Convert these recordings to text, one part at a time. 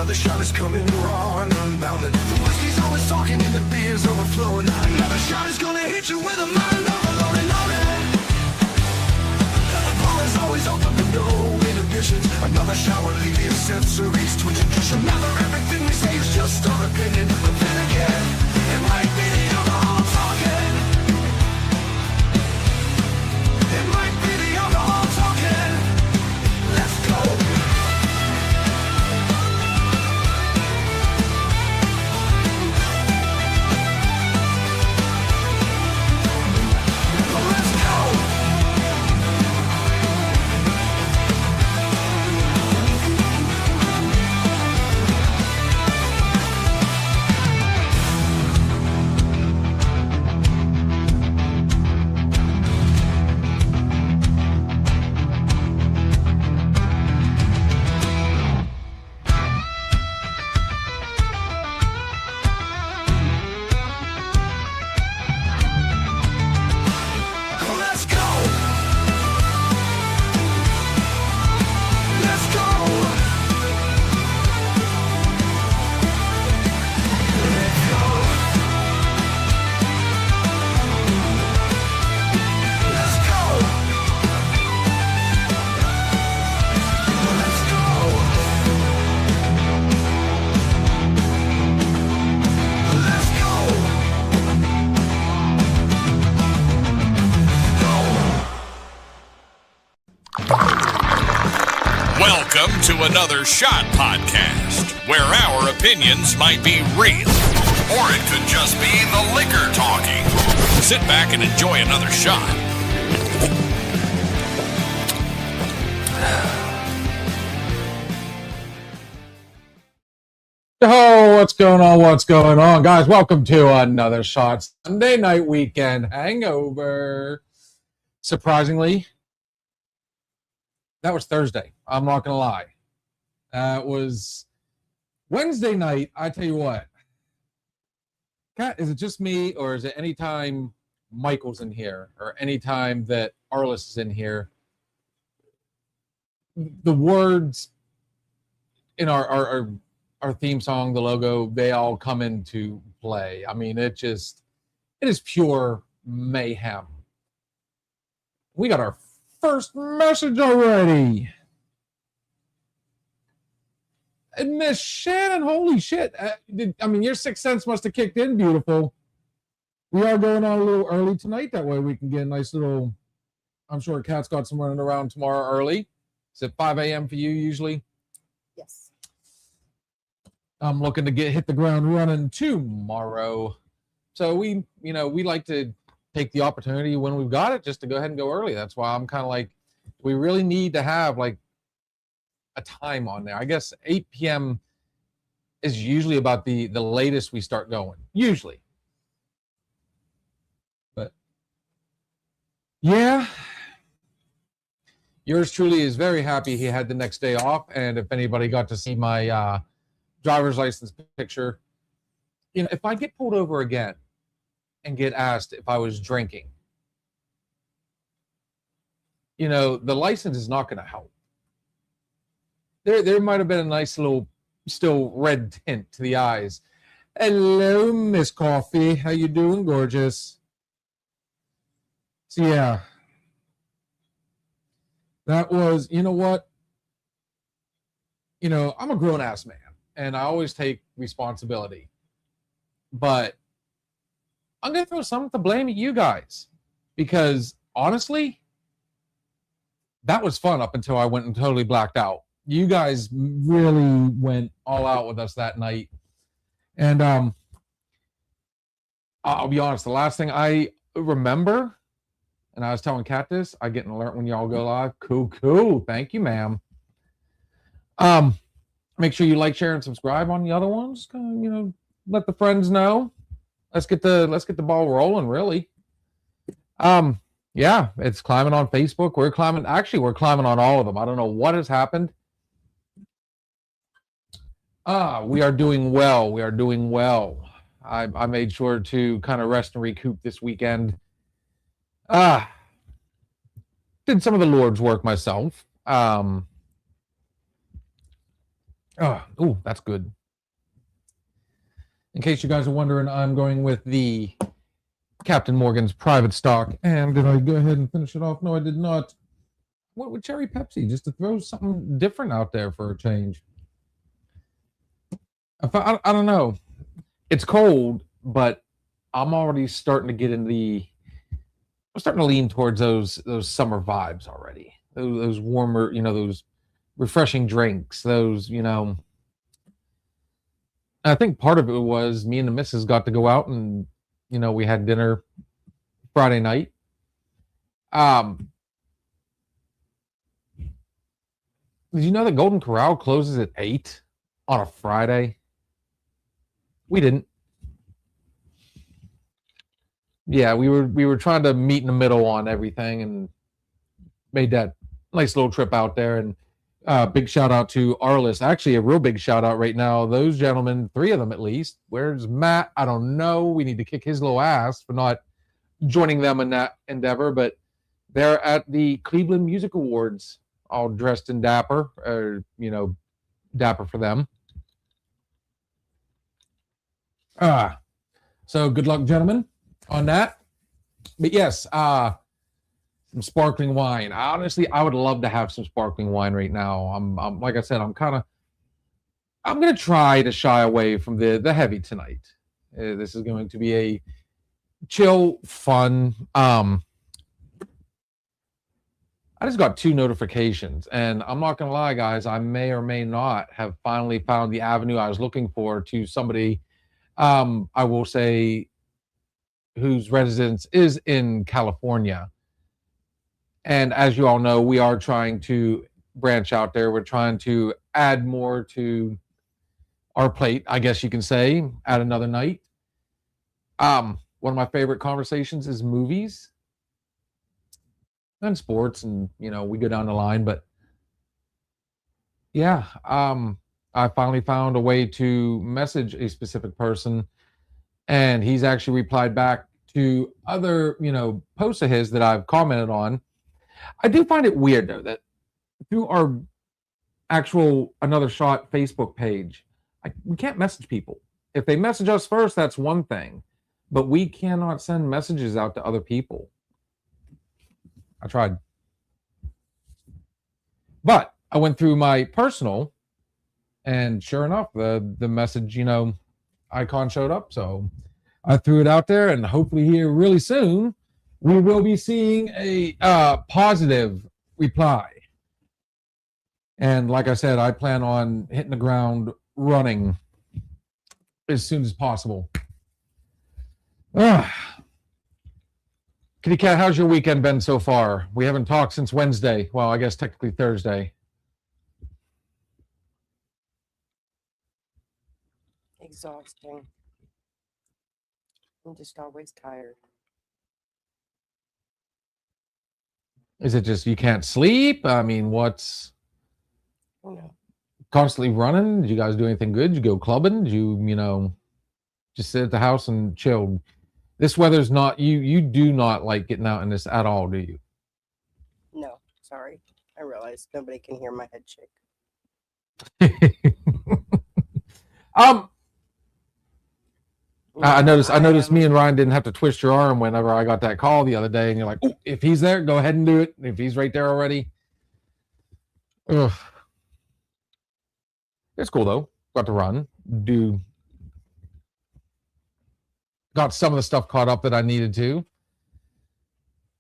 Another shot is coming raw and unbounded. The whiskey's always talking and the beer's overflowing. Another shot is gonna hit you with a mind overloading on it. The bar is always open with no inhibitions. Another shot will leave your sensories twitching. Just remember, everything we say is just our opinion. But then again, it might be the alcohol talking. It might be the alcohol talking. Let's go. Welcome to another Shot Podcast, where our opinions might be real, or it could just be the liquor talking. Sit back and enjoy another shot. Oh, what's going on? What's going on, guys? Welcome to another Shot Sunday night weekend hangover. Surprisingly, that was Thursday. I'm not gonna lie. That was Wednesday night. I tell you what, Kat, is it just me, or is it anytime Michael's in here, or anytime that Arliss is in here, the words in our theme song, the logo, they all come into play. I mean, it is pure mayhem. We got our first message already. And Miss Shannon, holy shit. I mean, your sixth sense must have kicked in beautiful. We are going on a little early tonight. That way we can get a nice little, I'm sure Kat's got some running around tomorrow early. Is it 5 a.m. for you usually? Yes. I'm looking to hit the ground running tomorrow. So we like to take the opportunity when we've got it just to go ahead and go early. That's why I'm kind of like, we really need to have like a time on there. I guess 8 p.m. is usually about the latest we start going, usually. But yeah, yours truly is very happy he had the next day off. And if anybody got to see my driver's license picture, if I get pulled over again and get asked if I was drinking, the license is not going to help. There might have been a nice little still red tint to the eyes. Hello, Miss Coffee. How you doing, gorgeous? So yeah, that was, you know what? I'm a grown-ass man, and I always take responsibility. But I'm going to throw some of the blame at you guys, because honestly, that was fun up until I went and totally blacked out. You guys really went all out with us that night. And I'll be honest, the last thing I remember, and I was telling Kat this, I get an alert when y'all go live. Cool. Thank you, ma'am. Make sure you like, share, and subscribe on the other ones. Let the friends know. Let's get the ball rolling, really. Yeah, it's climbing on Facebook. We're climbing on all of them. I don't know what has happened. We are doing well. I made sure to kind of rest and recoup this weekend. Did some of the Lord's work myself. Oh, that's good. In case you guys are wondering, I'm going with the Captain Morgan's private stock. And did I go ahead and finish it off? No, I did not. What with cherry Pepsi, just to throw something different out there for a change. I don't know. It's cold, but I'm already starting to get in the. I'm starting to lean towards those summer vibes already. Those warmer, those refreshing drinks. I think part of it was me and the missus got to go out and we had dinner Friday night. Did you know that Golden Corral closes at 8 on a Friday? We didn't. Yeah, we were trying to meet in the middle on everything and made that nice little trip out there. And big shout out to Arliss. Actually, a real big shout out right now. Those gentlemen, 3 of them at least. Where's Matt? I don't know. We need to kick his little ass for not joining them in that endeavor. But they're at the Cleveland Music Awards, all dressed in dapper, or dapper for them. So good luck, gentlemen, on that. But yes, some sparkling wine. Honestly, I would love to have some sparkling wine right now. I'm like I said, I'm gonna try to shy away from the heavy tonight. This is going to be a chill, fun. I just got 2 notifications, and I'm not gonna lie, guys. I may or may not have finally found the avenue I was looking for to somebody. I will say, whose residence is in California. And as you all know, we are trying to branch out there. We're trying to add more to our plate, I guess you can say, add another night. One of my favorite conversations is movies and sports, and we go down the line. But yeah, I finally found a way to message a specific person, and he's actually replied back to other posts of his that I've commented on. I do find it weird though that through our actual Another Shot Facebook page, we can't message people. If they message us first, that's one thing, but we cannot send messages out to other people. I tried, but I went through my personal, and sure enough, the message icon showed up. So I threw it out there, and hopefully here really soon we will be seeing a positive reply. And like I said, I plan on hitting the ground running as soon as possible. Kitty Cat, how's your weekend been so far? We haven't talked since Wednesday. Well, I guess technically Thursday. Exhausting. I'm just always tired. Is it just you can't sleep? I mean, what's constantly running? Did you guys do anything good? Did you go clubbing? Did you, just sit at the house and chill? This weather's not, you do not like getting out in this at all, do you? No, sorry. I realize nobody can hear my head shake. I noticed me and Ryan didn't have to twist your arm whenever I got that call the other day, and you're like, oh, if he's there, go ahead and do it. If he's right there already. Ugh. It's cool though. Got to run. Got some of the stuff caught up that I needed to.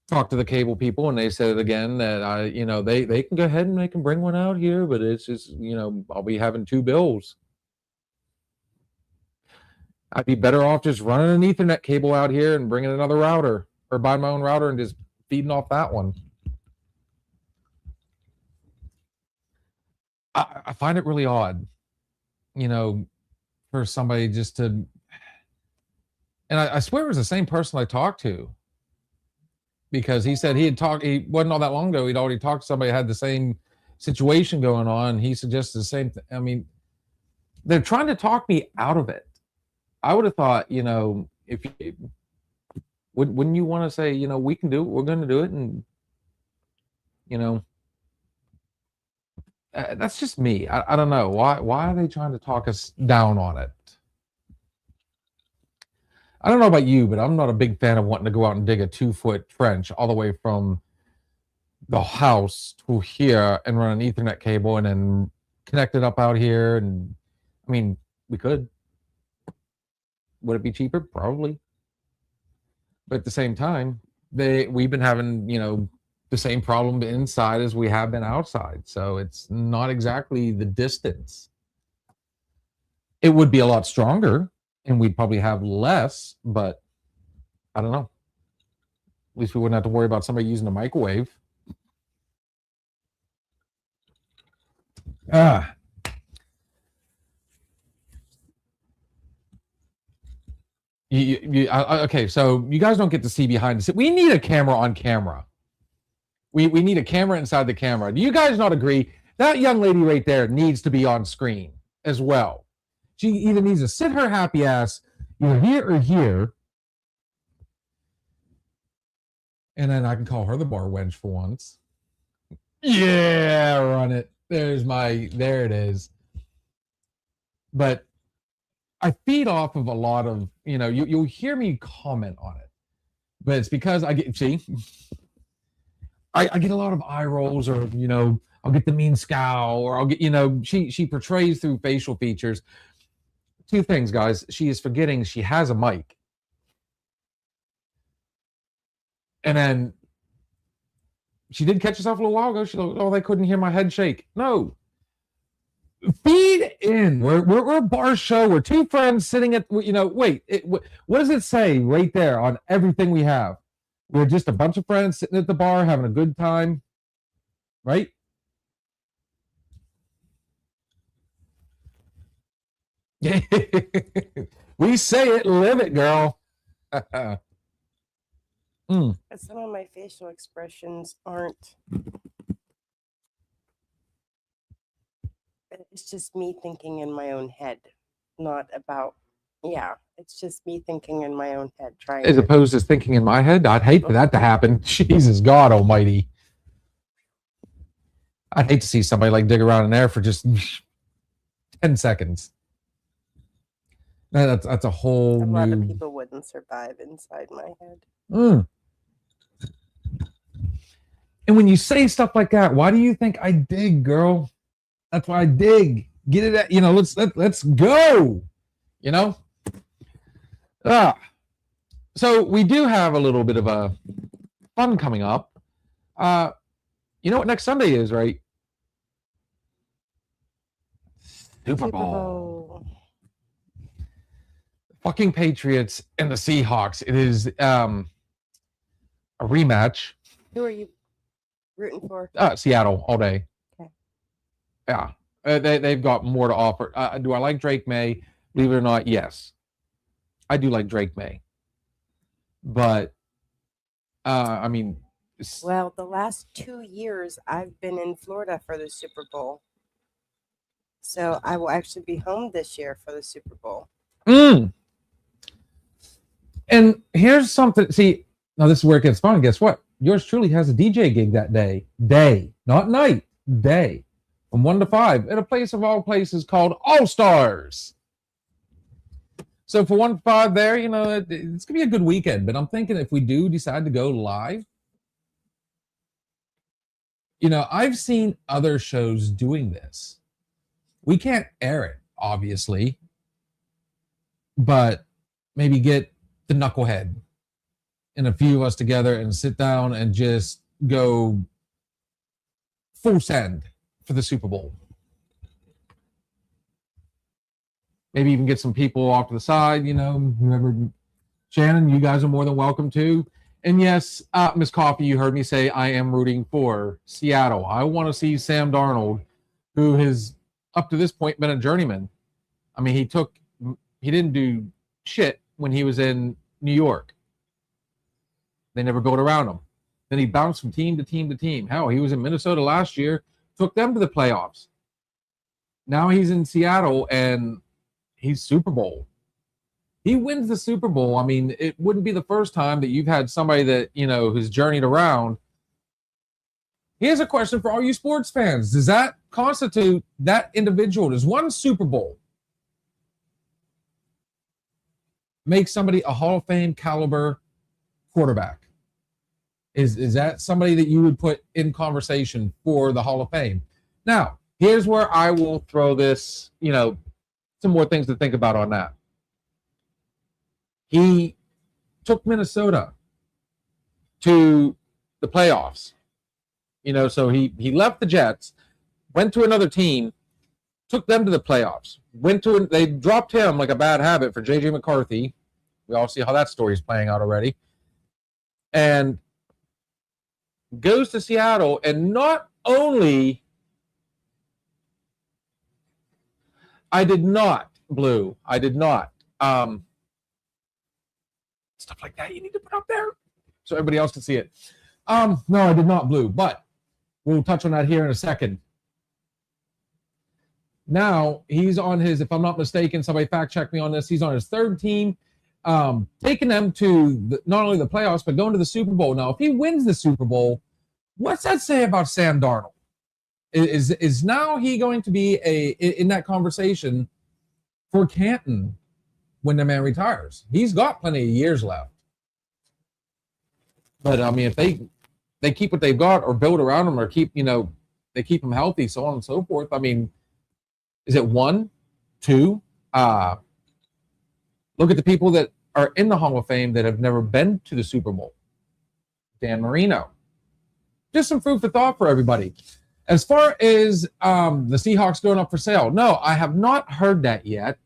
Talk to the cable people, and they said again that they can go ahead and they can bring one out here, but it's just I'll be having 2 bills. I'd be better off just running an Ethernet cable out here and bringing another router, or buying my own router and just feeding off that one. I find it really odd, for somebody just to, and I swear it was the same person I talked to, because he said he wasn't all that long ago, he'd already talked to somebody that had the same situation going on. He suggested the same thing. I mean, they're trying to talk me out of it. I would have thought, if wouldn't you want to say, we can do it, we're going to do it, and That's just me. I don't know why are they trying to talk us down on it. I don't know about you, but I'm not a big fan of wanting to go out and dig a 2-foot trench all the way from the house to here and run an Ethernet cable and then connect it up out here. And I mean, we could. Would it be cheaper? Probably. But at the same time, we've been having, the same problem inside as we have been outside. So it's not exactly the distance. It would be a lot stronger and we'd probably have less, but I don't know. At least we wouldn't have to worry about somebody using a microwave. Okay, so you guys don't get to see behind the scenes. We need a camera on camera. We need a camera inside the camera. Do you guys not agree? That young lady right there needs to be on screen as well. She either needs to sit her happy ass either here or here. And then I can call her the bar wench for once. Yeah, run it. There it is. But I feed off of a lot of, you'll hear me comment on it. But it's because I get a lot of eye rolls, or I'll get the mean scowl, or I'll get, she portrays through facial features. Two things, guys. She is forgetting she has a mic. And then she did catch herself a little while ago. She's like, oh, they couldn't hear my head shake. No. Feed in. We're a bar show. We're two friends sitting at, what does it say right there on everything we have? We're just a bunch of friends sitting at the bar having a good time, right? We say it, live it, girl. Some of my facial expressions aren't. It's just me thinking in my own head, not about. Yeah, it's just me thinking in my own head, trying. As opposed to thinking in my head, I'd hate for that to happen. Jesus God Almighty! I'd hate to see somebody like dig around in there for just 10 seconds. That's a whole. A lot of people wouldn't survive inside my head. And when you say stuff like that, why do you think I dig, girl? That's why I dig. Get it at, let's go. So we do have a little bit of a fun coming up. You know what next Sunday is, right? Super Bowl. Fucking Patriots and the Seahawks. It is a rematch. Who are you rooting for? Seattle all day. Okay. Yeah. They've got more to offer. Do I like Drake May? Believe it or not, yes. I do like Drake May. But, well, the last 2 years I've been in Florida for the Super Bowl. So I will actually be home this year for the Super Bowl. And here's something. See, now this is where it gets fun. Guess what? Yours truly has a DJ gig that day. Day, not night. Day. From 1 to 5 at a place of all places called All Stars. So for 1 to 5 there, it's going to be a good weekend. But I'm thinking if we do decide to go live, I've seen other shows doing this. We can't air it, obviously. But maybe get the knucklehead and a few of us together and sit down and just go full send for the Super Bowl. Maybe even get some people off to the side, whoever. Shannon, you guys are more than welcome to. And yes, Miss Coffee, you heard me say I am rooting for Seattle. I want to see Sam Darnold, who has up to this point been a journeyman. I mean, he didn't do shit when he was in New York. They never built around him. Then he bounced from team to team to team. Hell, he was in Minnesota last year, took them to the playoffs. Now he's in Seattle and he's Super Bowl. He wins the Super Bowl. I mean, it wouldn't be the first time that you've had somebody that, who's journeyed around. Here's a question for all you sports fans. Does that constitute that individual? Does one Super Bowl make somebody a Hall of Fame caliber quarterback? Is that somebody that you would put in conversation for the Hall of Fame? Now, here's where I will throw this, some more things to think about on that. He took Minnesota to the playoffs. So he left the Jets, went to another team, took them to the playoffs. They dropped him like a bad habit for J.J. McCarthy. We all see how that story is playing out already. And goes to Seattle, and not only I did not. Stuff like that you need to put up there so everybody else can see it. No, I did not blue, but we'll touch on that here in a second. Now, he's on his, if I'm not mistaken, somebody fact check me on this, he's on his third team, taking them to not only the playoffs, but going to the Super Bowl. Now, if he wins the Super Bowl, what's that say about Sam Darnold? Is now he going to be in that conversation for Canton when the man retires? He's got plenty of years left. But, I mean, if they keep what they've got or build around him or they keep him healthy, so on and so forth. I mean, is it 1, 2? Look at the people that are in the Hall of Fame that have never been to the Super Bowl. Dan Marino. Just some food for thought for everybody. As far as the Seahawks going up for sale, no, I have not heard that yet.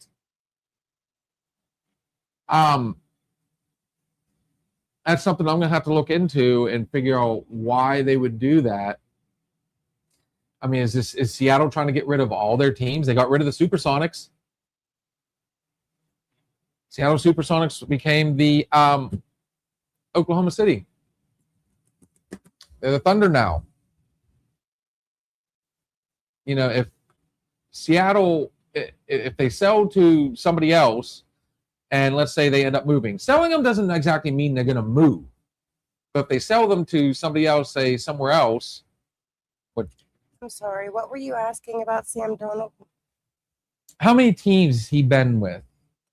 That's something I'm going to have to look into and figure out why they would do that. I mean, is Seattle trying to get rid of all their teams? They got rid of the Supersonics. Seattle Supersonics became the Oklahoma City. They're the Thunder now. If Seattle, if they sell to somebody else, and let's say they end up moving, selling them doesn't exactly mean they're going to move. But if they sell them to somebody else, say somewhere else, I'm sorry, what were you asking about Sam Darnold? How many teams has he been with?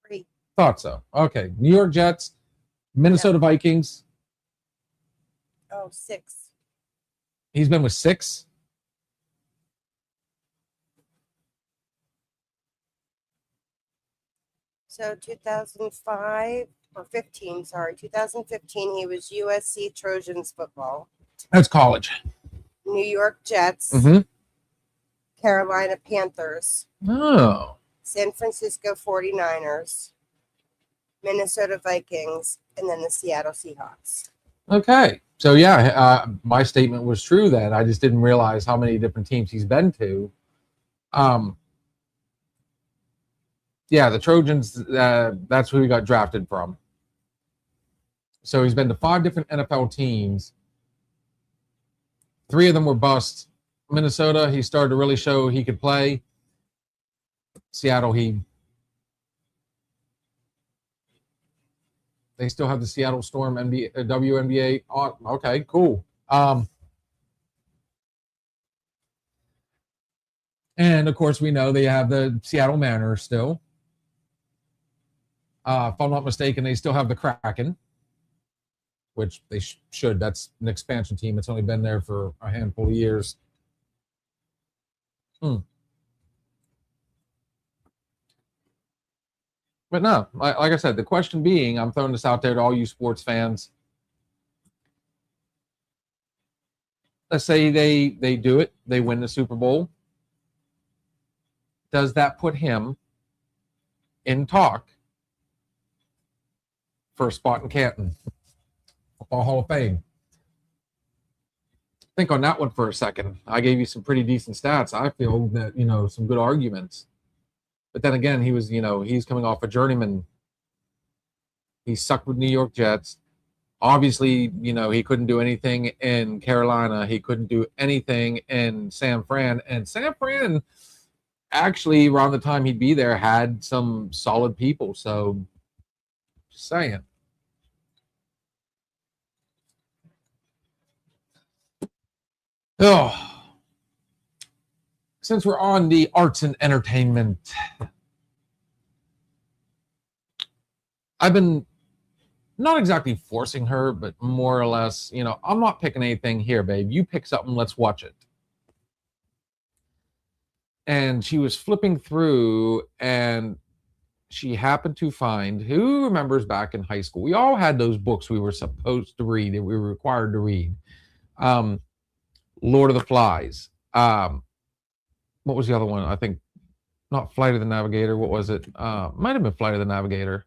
3. Thought so. Okay. New York Jets, Minnesota Vikings. Oh, 6. He's been with 6. So 2005 or 15, sorry, 2015, he was USC Trojans football. That's college. New York Jets. Mm-hmm. Carolina Panthers. Oh. San Francisco 49ers. Minnesota Vikings. And then the Seattle Seahawks. Okay. So, yeah, my statement was true then. I just didn't realize how many different teams he's been to. Yeah, the Trojans, that's who he got drafted from. So he's been to 5 different NFL teams. 3 of them were busts. Minnesota, he started to really show he could play. Seattle, they still have the Seattle Storm WNBA. Oh, okay, cool. And, of course, we know they have the Seattle Mariners still. If I'm not mistaken, they still have the Kraken, which they should. That's an expansion team. It's only been there for a handful of years. But no, like I said, the question being, I'm throwing this out there to all you sports fans. Let's say they do it. They win the Super Bowl. Does that put him in talk for a spot in Canton? Football Hall of Fame. Think on that one for a second. I gave you some pretty decent stats. I feel that, some good arguments. But then again, he was, he's coming off a journeyman. He sucked with New York Jets. Obviously, he couldn't do anything in Carolina. He couldn't do anything in San Fran. And San Fran, actually, around the time he'd be there, had some solid people. So, just saying. Oh, since we're on the arts and entertainment, I've been not exactly forcing her, but more or less, I'm not picking anything here, babe. You pick something, let's watch it. And she was flipping through and she happened to find, who remembers back in high school, we all had those books we were supposed to read, that we were required to read. Lord of the Flies. What was the other one? I think not Flight of the Navigator. What was it? Might have been Flight of the Navigator.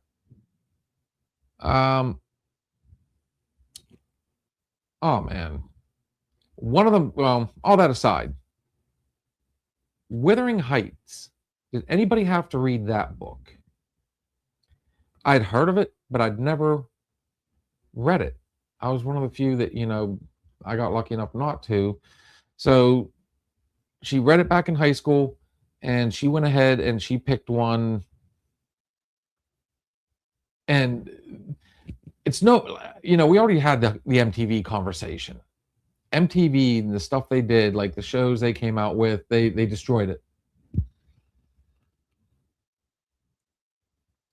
Oh man. One of them, well, all that aside, Wuthering Heights. Did anybody have to read that book? I'd heard of it, but I'd never read it. I was one of the few that, I got lucky enough not to. So she read it back in high school and she went ahead and she picked one. And it's no, we already had the MTV conversation. MTV and the stuff they did, like the shows they came out with, they destroyed it.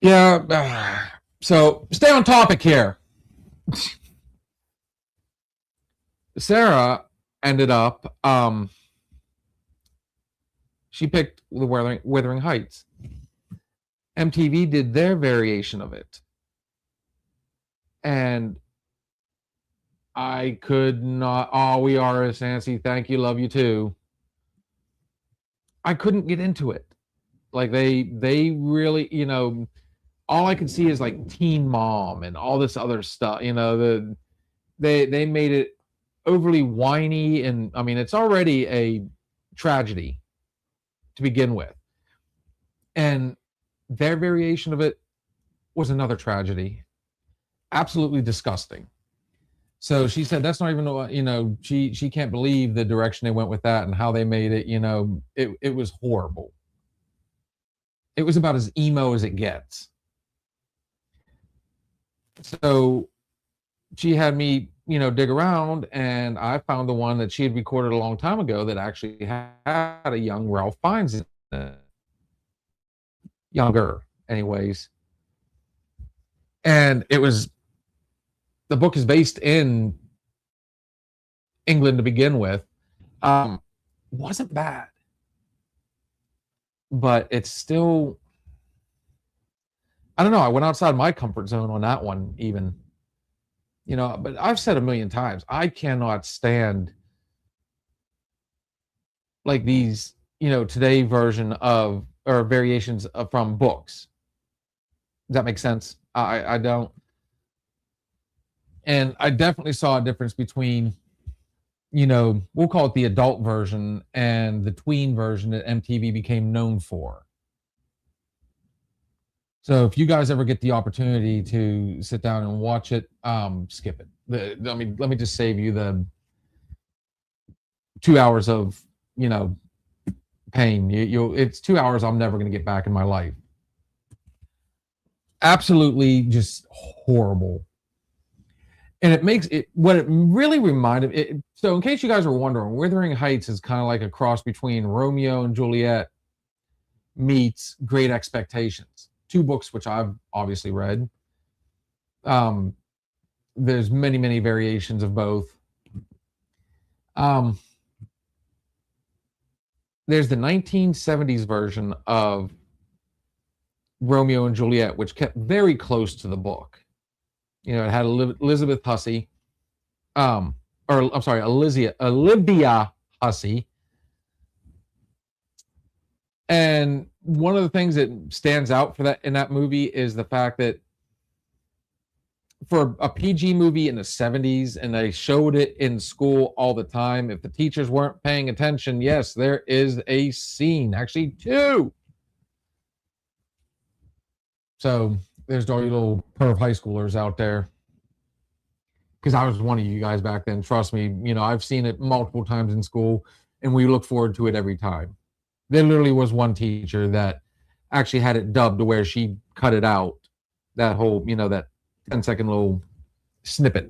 Yeah. So stay on topic here. Sarah ended up, she picked the Wuthering Heights. MTV did their variation of it. And I could not, oh, we are, Nancy, thank you, love you too. I couldn't get into it. Like they really, all I could see is like Teen Mom and all this other stuff. They made it overly whiny, and I mean it's already a tragedy to begin with, and their variation of it was another tragedy, absolutely disgusting. So she said that's not even she can't believe the direction they went with that and how they made it. It was horrible. It was about as emo as it gets. So she had me, dig around, and I found the one that she had recorded a long time ago that actually had a young Ralph Fiennes in it. Younger, anyways. And the book is based in England to begin with. Wasn't bad, but it's still, I don't know. I went outside my comfort zone on that one, even. But I've said a million times, I cannot stand like these, today version of or variations from books. Does that make sense? I don't. And I definitely saw a difference between, we'll call it the adult version and the tween version that MTV became known for. So if you guys ever get the opportunity to sit down and watch it, skip it. Let me just save you the 2 hours of, pain. It's 2 hours I'm never going to get back in my life. Absolutely just horrible. And it makes it, what it really reminded it. So in case you guys are wondering, Wuthering Heights is kind of like a cross between Romeo and Juliet meets Great Expectations. Two books which I've obviously read. There's many variations of both. There's the 1970s version of Romeo and Juliet, which kept very close to the book. It had Elizabeth Hussey, or I'm sorry, Olivia Hussey. And one of the things that stands out for that in that movie is the fact that for a PG movie in the 70s, and they showed it in school all the time, if the teachers weren't paying attention, yes, there is a scene, actually two. So there's all you little perv high schoolers out there. Because I was one of you guys back then. Trust me, I've seen it multiple times in school, and we look forward to it every time. There literally was one teacher that actually had it dubbed to where she cut it out. That whole, that 10-second little snippet.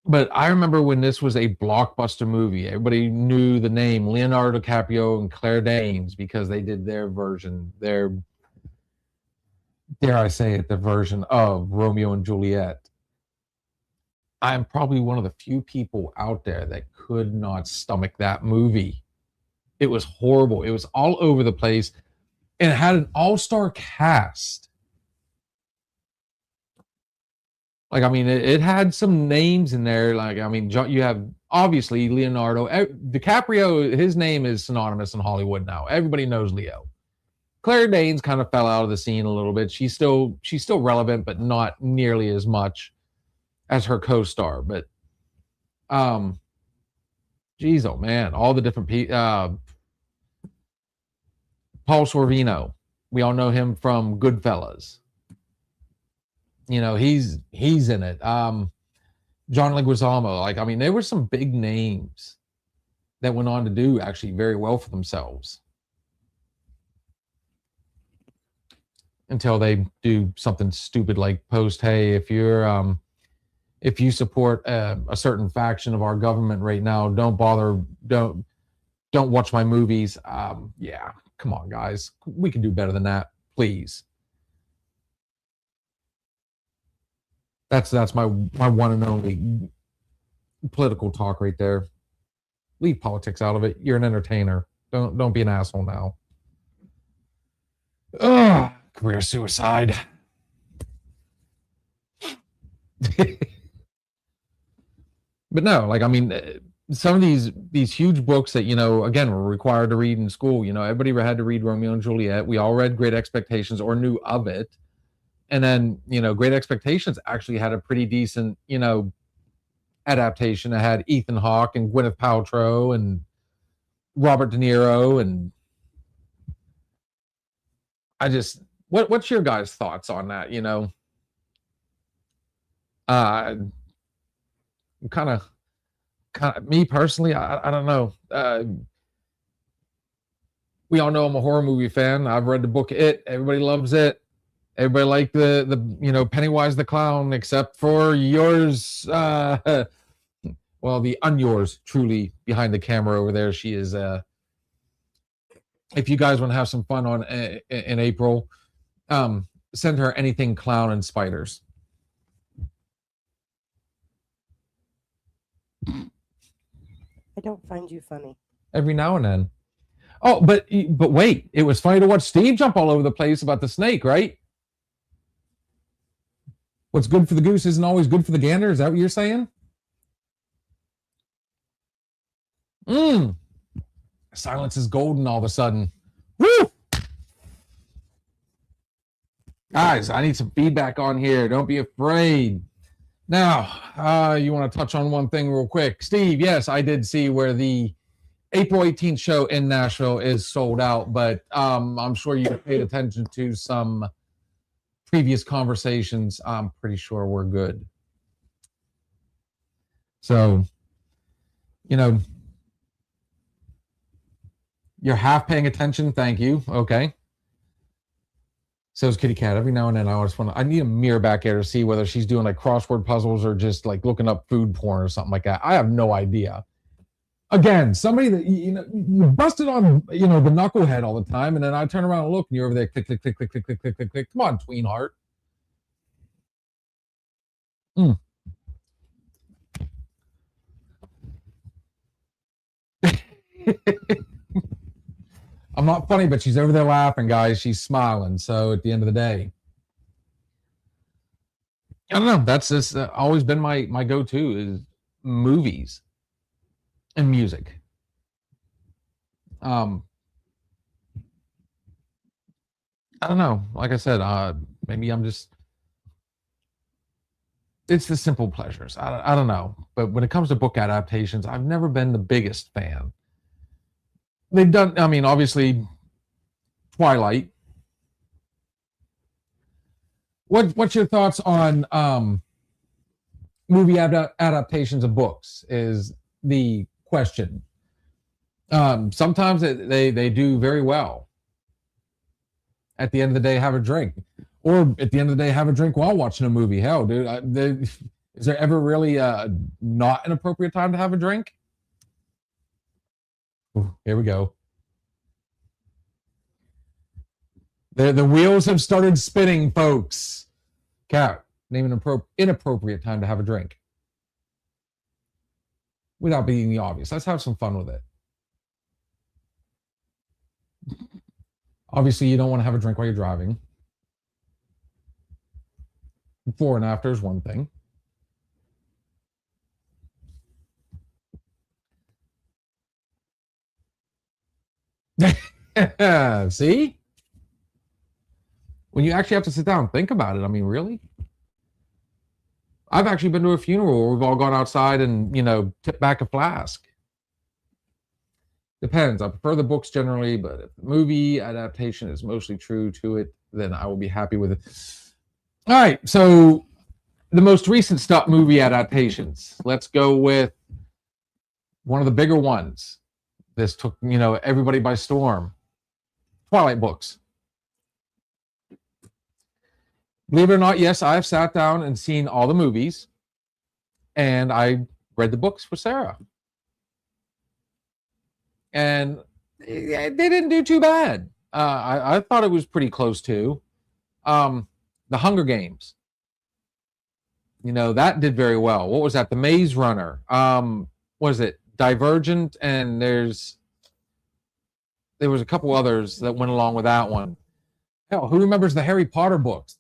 But I remember when this was a blockbuster movie, everybody knew the name Leonardo DiCaprio and Claire Danes because they did their version, their, dare I say it, the version of Romeo and Juliet. I'm probably one of the few people out there that could not stomach that movie. It was horrible. It was all over the place, and it had an all-star cast. Like, I mean, it had some names in there. Like, I mean, you have obviously Leonardo DiCaprio. His name is synonymous in Hollywood now. Everybody knows Leo. Claire Danes kind of fell out of the scene a little bit. She's still relevant, but not nearly as much as her co-star. But, geez, oh man, all the different people. Paul Sorvino, we all know him from Goodfellas. You know, he's in it. John Leguizamo. Like, I mean, there were some big names that went on to do actually very well for themselves until they do something stupid like post, hey, if you support a certain faction of our government right now, don't watch my movies. Yeah, come on, guys, we can do better than that, please. That's my one and only political talk right there. Leave politics out of it. You're an entertainer. Don't be an asshole now. Ugh, career suicide. But no, like, I mean, some of these huge books that, you know, again, were required to read in school. You know, everybody had to read Romeo and Juliet. We all read Great Expectations or knew of it. And then, you know, Great Expectations actually had a pretty decent, you know, adaptation. It had Ethan Hawke and Gwyneth Paltrow and Robert De Niro. And I just, what's your guys' thoughts on that? You know, kind of me personally, I don't know. We all know I'm a horror movie fan. I've read the book It. Everybody loves it. Everybody liked the you know, Pennywise the clown, except for yours. Well, the unyours, truly, behind the camera over there. She is. If you guys want to have some fun on in April, send her anything clown and spiders. I don't find you funny. Every now and then. Oh, but wait, it was funny to watch Steve jump all over the place about the snake, right? What's good for the goose isn't always good for the gander. Is that what you're saying? Silence is golden all of a sudden. Woo! Guys, I need some feedback on here. Don't be afraid. Now, you want to touch on one thing real quick. Steve, yes, I did see where the April 18th show in Nashville is sold out, but I'm sure you paid attention to some previous conversations. I'm pretty sure we're good. So, you know, you're half paying attention. Thank you. Okay. Says Kitty Cat. Every now and then I need a mirror back here to see whether she's doing like crossword puzzles or just like looking up food porn or something like that. I have no idea. Again, somebody that, you know, you busted on, you know, the knucklehead all the time, and then I turn around and look, and you're over there, click, click, click, click, click, click, click, click, click. Come on, tween heart. I'm not funny, but she's over there laughing, guys. She's smiling. So at the end of the day, I don't know. That's just always been my go-to is movies and music. I don't know. Like I said, maybe I'm just. It's the simple pleasures. I don't know. But when it comes to book adaptations, I've never been the biggest fan. They've done, I mean, obviously, Twilight. What's your thoughts on movie adaptations of books is the question. Sometimes they do very well. At the end of the day, have a drink. Or at the end of the day, have a drink while watching a movie. Hell, dude, Is there ever really not an appropriate time to have a drink? Ooh, here we go. The wheels have started spinning, folks. Cat, name an inappropriate time to have a drink. Without being the obvious. Let's have some fun with it. Obviously, you don't want to have a drink while you're driving. Before and after is one thing. See? When you actually have to sit down and think about it, I mean, really? I've actually been to a funeral where we've all gone outside and, tipped back a flask. Depends. I prefer the books generally, but if the movie adaptation is mostly true to it, then I will be happy with it. All right. So the most recent movie adaptations. Let's go with one of the bigger ones. This took, everybody by storm. Twilight books. Believe it or not, yes, I've sat down and seen all the movies, and I read the books with Sarah. And they didn't do too bad. I thought it was pretty close to. The Hunger Games. That did very well. What was that? The Maze Runner. What was it? Divergent, and there was a couple others that went along with that one. Hell, who remembers the Harry Potter books?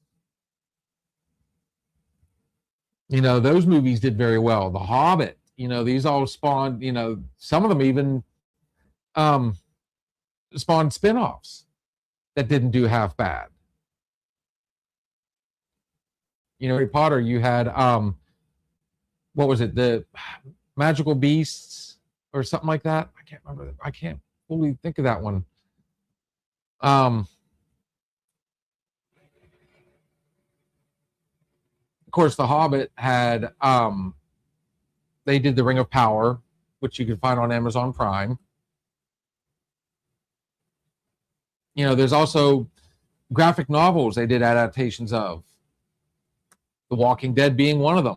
Those movies did very well. The Hobbit, these all spawned, some of them even spawned spin-offs that didn't do half bad. Harry Potter, you had what was it, the Magical Beasts or something like that? I can't remember. I can't fully think of that one. Of course, The Hobbit had they did The Ring of Power, which you can find on Amazon Prime. There's also graphic novels they did adaptations of. The Walking Dead being one of them.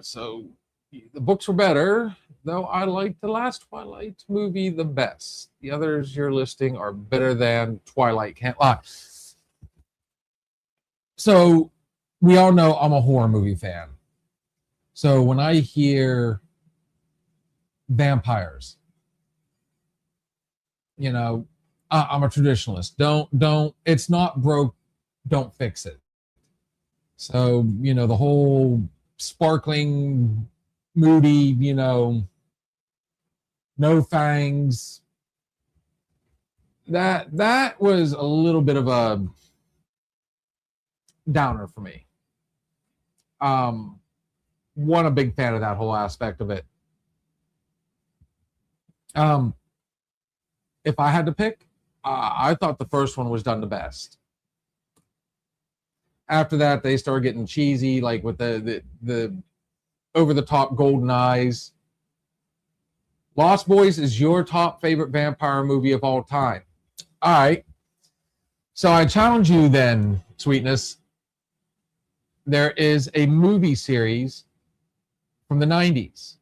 So the books were better, though I liked the last Twilight movie the best. The others you're listing are better than Twilight, can't lie. So we all know I'm a horror movie fan. So when I hear vampires, I'm a traditionalist. Don't, it's not broke, don't fix it. So, the whole sparkling, moody, no fangs. That was a little bit of a downer for me. Wasn't a big fan of that whole aspect of it. If I had to pick, I thought the first one was done the best. After that, they started getting cheesy, like with the over-the-top golden eyes. Lost Boys is your top favorite vampire movie of all time. All right. So I challenge you then, Sweetness. There is a movie series from the 90s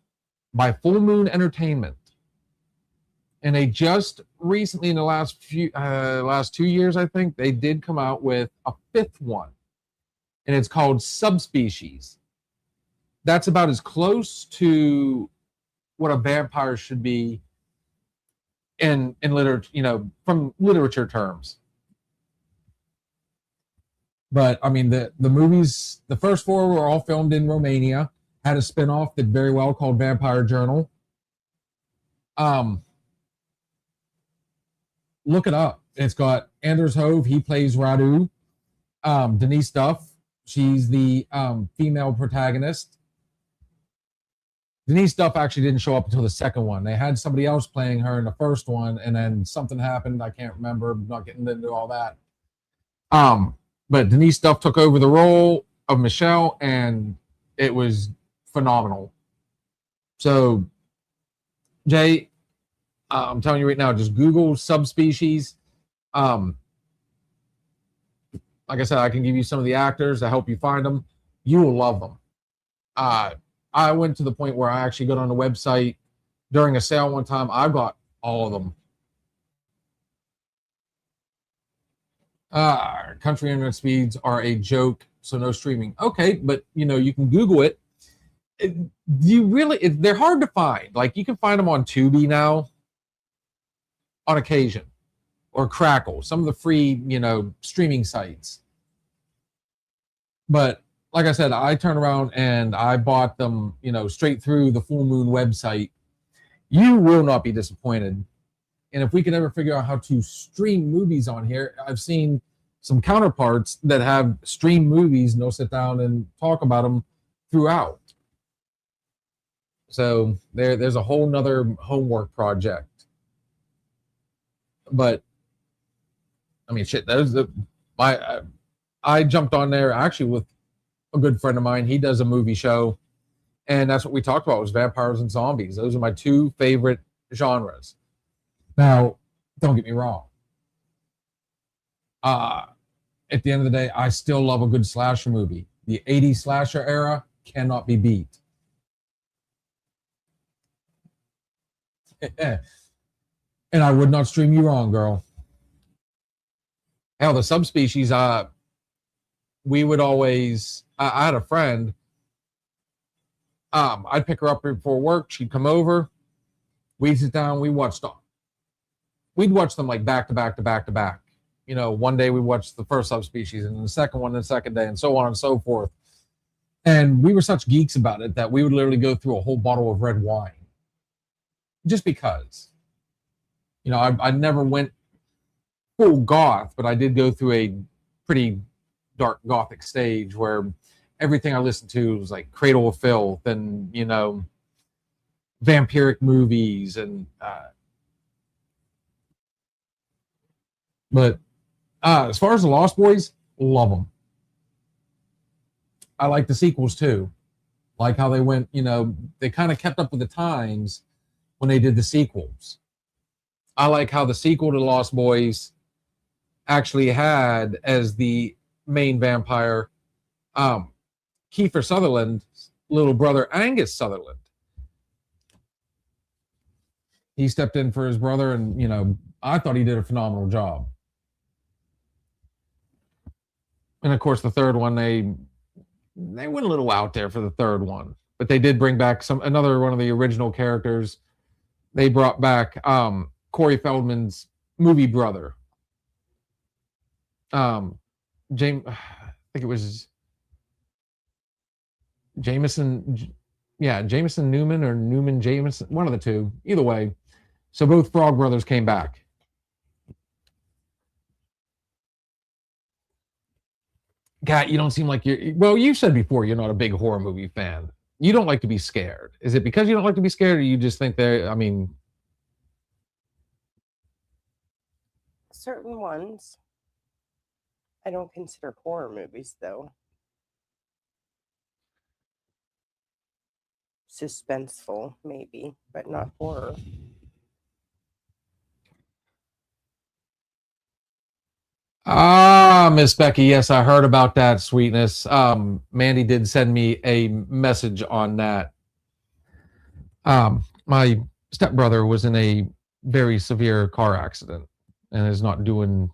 by Full Moon Entertainment. And they just recently, in the last 2 years, I think, they did come out with a fifth one. And it's called Subspecies. That's about as close to what a vampire should be in literature, from literature terms. But I mean, the movies, the first four were all filmed in Romania. Had a spinoff that very well called Vampire Journal. Look it up. It's got Anders Hove, he plays Radu. Denise Duff, she's the female protagonist. Denise Duff actually didn't show up until the second one. They had somebody else playing her in the first one, and then something happened. I can't remember. I'm not getting into all that. But Denise Duff took over the role of Michelle, and it was phenomenal. So, Jay, I'm telling you right now, just Google Subspecies. like I said, I can give you some of the actors to help you find them. You will love them. I went to the point where I actually got on the website during a sale one time. I got all of them. Country internet speeds are a joke, so no streaming. Okay, but you can Google it. They're hard to find. Like, you can find them on Tubi now on occasion, or Crackle, some of the free, streaming sites. But like I said, I turned around and I bought them, straight through the Full Moon website. You will not be disappointed. And if we can ever figure out how to stream movies on here, I've seen some counterparts that have streamed movies and they'll sit down and talk about them throughout. So there's a whole nother homework project. But I mean, shit, I jumped on there actually with a good friend of mine. He does a movie show, and that's what we talked about was vampires and zombies. Those are my two favorite genres. Now, don't get me wrong. At the end of the day, I still love a good slasher movie. The 80s slasher era cannot be beat. And I would not stream you wrong, girl. Hell, the subspecies, we would always, I had a friend, I'd pick her up before work, she'd come over, we'd sit down, we'd watch them like back to back to back to back. One day we watched the first subspecies and the second one the second day, and so on and so forth. And we were such geeks about it that we would literally go through a whole bottle of red wine. Just because. I never went full goth, but I did go through a pretty dark gothic stage where everything I listened to was like Cradle of Filth and, vampiric movies and but as far as the Lost Boys, love them. I like the sequels too. Like how they went, they kind of kept up with the times when they did the sequels. I like how the sequel to Lost Boys actually had as the main vampire Kiefer Sutherland's little brother Angus Sutherland. He stepped in for his brother, and I thought he did a phenomenal job. And of course, the third one, they went a little out there for the third one, but they did bring back another one of the original characters. They brought back Corey Feldman's movie brother. James, I think it was Jameson. Yeah, Jameson Newman or Newman Jameson, one of the two. Either way. So both Frog brothers came back. Kat, you don't seem like well, you said before you're not a big horror movie fan. You don't like to be scared. Is it because you don't like to be scared, or you just think certain ones. I don't consider horror movies, though. Suspenseful, maybe, but not horror. Miss Becky, yes, I heard about that, sweetness. Mandy did send me a message on that. My stepbrother was in a very severe car accident and is not doing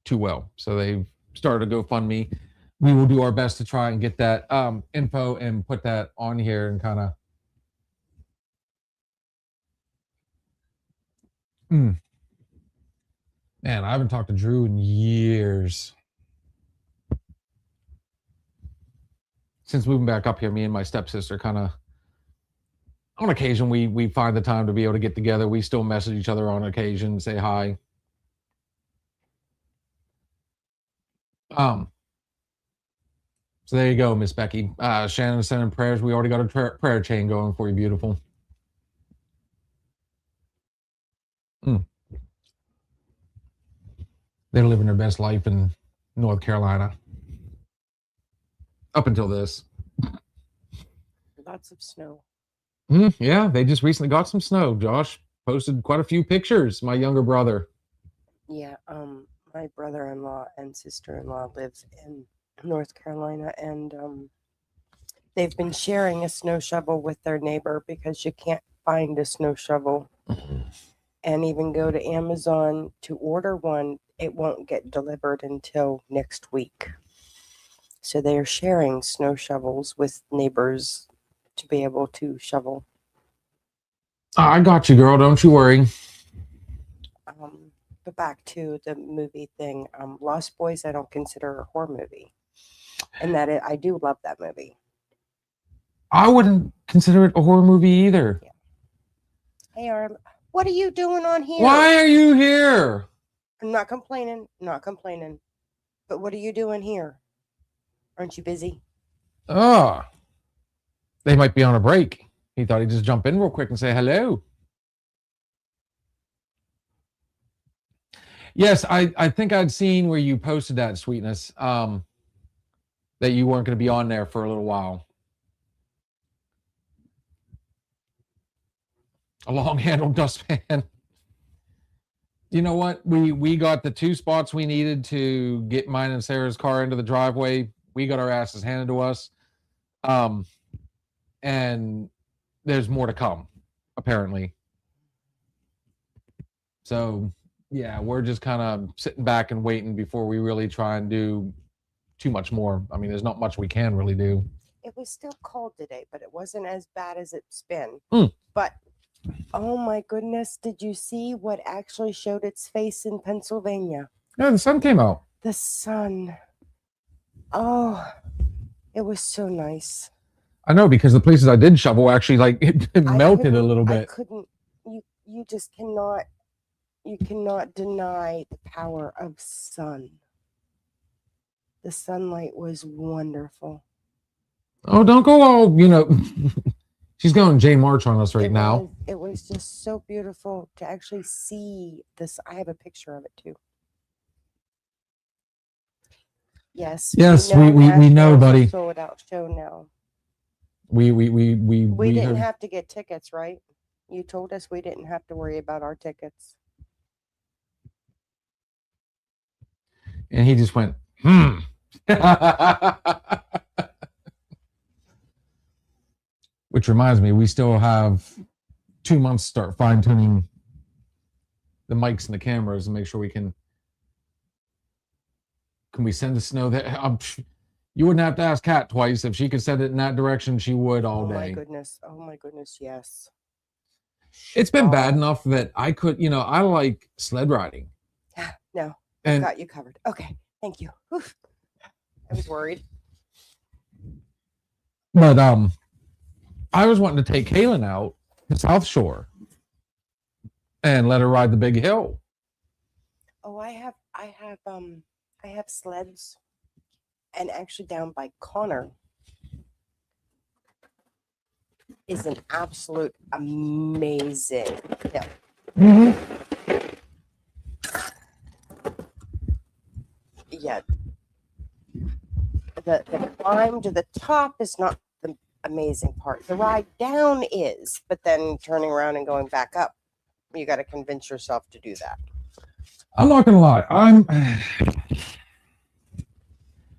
too well. So they've started a GoFundMe. We will do our best to try and get that info and put that on here and kind of. Man, I haven't talked to Drew in years. Since moving back up here, me and my stepsister kind of, on occasion, we find the time to be able to get together. We still message each other on occasion, say hi. So there you go, Miss Becky. Shannon sending prayers. We already got a prayer chain going for you, beautiful. They're living their best life in North Carolina. Up until this. Lots of snow. Yeah, they just recently got some snow. Josh posted quite a few pictures, my younger brother. Yeah, My brother-in-law and sister-in-law live in North Carolina, and they've been sharing a snow shovel with their neighbor because you can't find a snow shovel. And even go to Amazon to order one, it won't get delivered until next week. So they are sharing snow shovels with neighbors to be able to shovel. I got you, girl. Don't you worry. But back to the movie thing, Lost Boys, I don't consider a horror movie, and I do love that movie. I wouldn't consider it a horror movie either. Yeah. Hey, Arm, what are you doing on here? Why are you here? I'm not complaining, But what are you doing here? Aren't you busy? Oh, they might be on a break. He thought he'd just jump in real quick and say hello. Yes, I think I'd seen where you posted that, Sweetness, that you weren't going to be on there for a little while. A long-handled dustpan. You know what? We got the 2 spots we needed to get mine and Sarah's car into the driveway. We got our asses handed to us. And there's more to come, apparently. So, yeah, we're just kind of sitting back and waiting before we really try and do too much more. I mean, there's not much we can really do. It was still cold today, but it wasn't as bad as it's been. Mm. But oh my goodness, did you see what actually showed its face in Pennsylvania? Yeah, the sun came out. The sun. Oh, it was so nice. I know, because the places I did shovel actually like it melted a little bit. I couldn't. You just cannot. You cannot deny the power of sun. The sunlight was wonderful. Oh, don't go all, she's going Jane March on us right now. It was just so beautiful to actually see this. I have a picture of it too. Yes. Yes, we know, buddy. Sold out show now. We didn't heard. have to get tickets, right? You told us we didn't have to worry about our tickets. And he just went, Which reminds me, we still have 2 months to start fine-tuning the mics and the cameras and make sure we can we send the snow there? You wouldn't have to ask Kat twice. If she could send it in that direction, she would all day. Oh my goodness, yes. It's been bad enough that I could, I like sled riding. No, and got you covered. Okay, thank you. Oof. I was worried. But I was wanting to take Kaylin out to South Shore and let her ride the big hill. Oh, I have sleds, and actually down by Connor is an absolute amazing hill. Mm-hmm. Yeah. The climb to the top is not the amazing part. The ride down is, but then turning around and going back up, you got to convince yourself to do that. I'm not gonna lie.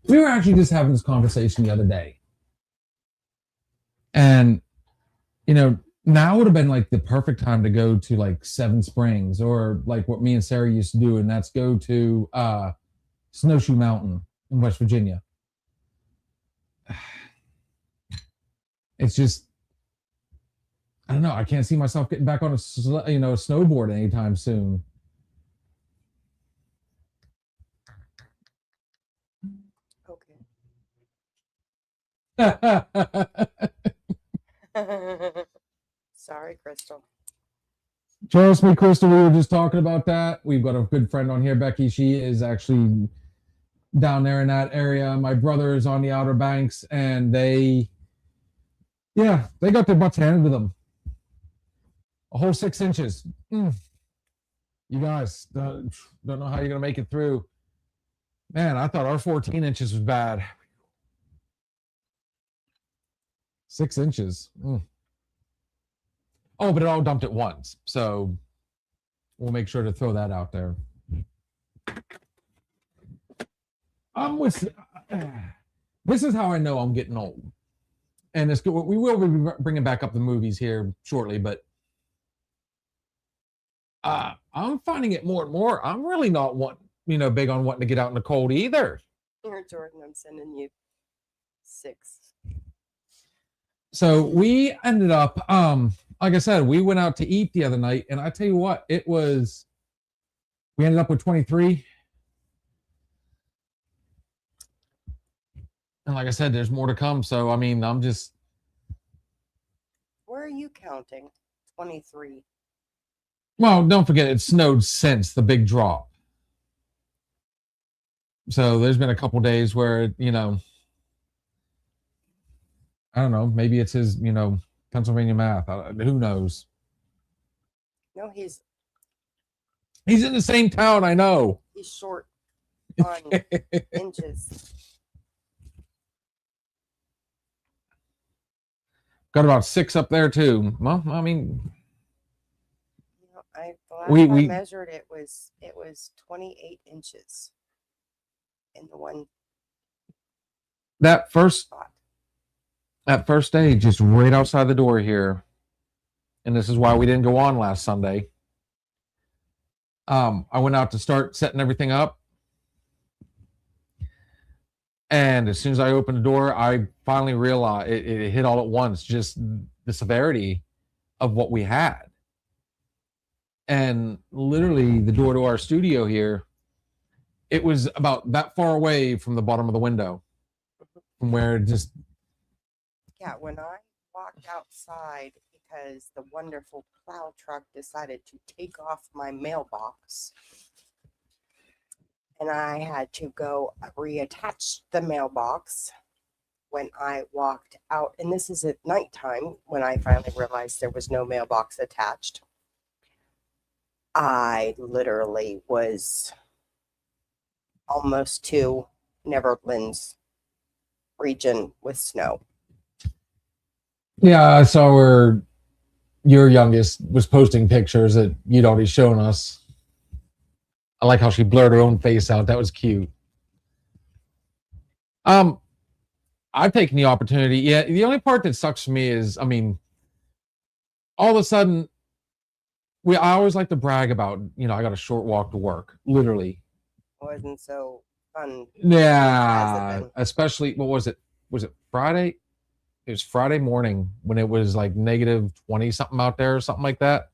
We were actually just having this conversation the other day, and now would have been like the perfect time to go to like Seven Springs, or like what me and Sarah used to do, and that's go to Snowshoe Mountain in West Virginia. It's just, I don't know. I can't see myself getting back on a snowboard anytime soon. Okay. Sorry, Crystal. Trust me, Crystal, we were just talking about that. We've got a good friend on here, Becky. She is actually down there in that area. My brother is on the Outer Banks, and they got their butts handed to them. A whole 6 inches. You guys don't know how you're going to make it through. Man, I thought our 14 inches was bad. 6 inches. Oh, but it all dumped at once. So we'll make sure to throw that out there. I'm with. This is how I know I'm getting old, and it's good. We will be bringing back up the movies here shortly, but I'm finding it more and more. I'm really not big on wanting to get out in the cold either. Here, Jordan, I'm sending you 6. So we ended up, like I said, we went out to eat the other night, and I tell you what, we ended up with 23. And like I said, there's more to come. So, I mean, Where are you counting? 23. well, don't forget, it snowed since the big drop. So there's been a couple days where, I don't know, maybe it's his, Pennsylvania math. Who knows? No, he's He's in the same town, I know. he's short on inches. Got about 6 up there too. Well, I mean, The last We- time we- I measured it was 28 inches in the one that first spot. day, just right outside the door here, and this is why we didn't go on last Sunday. I went out to start setting everything up, and as soon as I opened the door, I finally realized it hit all at once, just the severity of what we had. And literally, the door to our studio here, it was about that far away from the bottom of the window, from where it just Yeah, when I walked outside because the wonderful plow truck decided to take off my mailbox, and I had to go reattach the mailbox when I walked out. And this is at nighttime when I finally realized there was no mailbox attached. I literally was almost to Neverland's region with snow. Yeah, I saw where your youngest was posting pictures that you'd already shown us. I like how she blurred her own face out. That was cute. I've taken the opportunity. Yeah, the only part that sucks for me is, I mean, all of a sudden, I always like to brag about, I got a short walk to work, literally. Wasn't so fun. Yeah, been? especially, what was it? Was it Friday? It was Friday morning when it was like negative 20 something out there or something like that.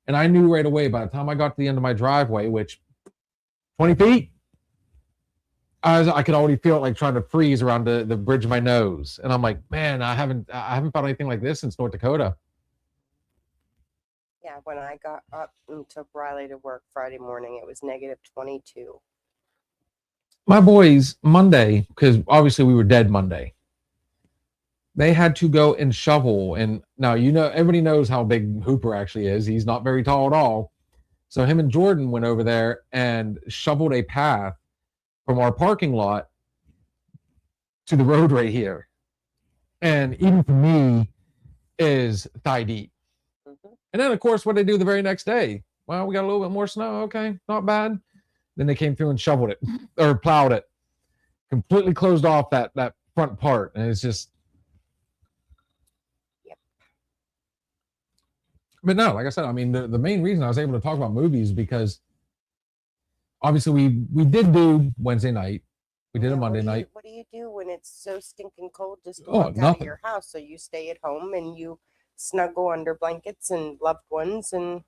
And I knew right away by the time I got to the end of my driveway, which 20 feet, I could already feel it like trying to freeze around the bridge of my nose. And I'm like, man, I haven't found anything like this since North Dakota. Yeah, when I got up and took Riley to work Friday morning, it was negative 22. My boys, Monday, because obviously we were dead Monday, they had to go and shovel. And now, everybody knows how big Hooper actually is. He's not very tall at all. So him and Jordan went over there and shoveled a path from our parking lot to the road right here. And even for me, is thigh deep. Mhm. And then, of course, what they do the very next day? Well, we got a little bit more snow. Okay, not bad. Then they came through and shoveled it or plowed it, completely closed off that front part. And it's just, Yep. But no, like I said, I mean, the main reason I was able to talk about movies because obviously we did do Wednesday night. We did a Yeah, Monday night. What do you do when it's so stinking cold just to Oh, walk out of nothing. your house? So you stay at home and you snuggle under blankets and loved ones and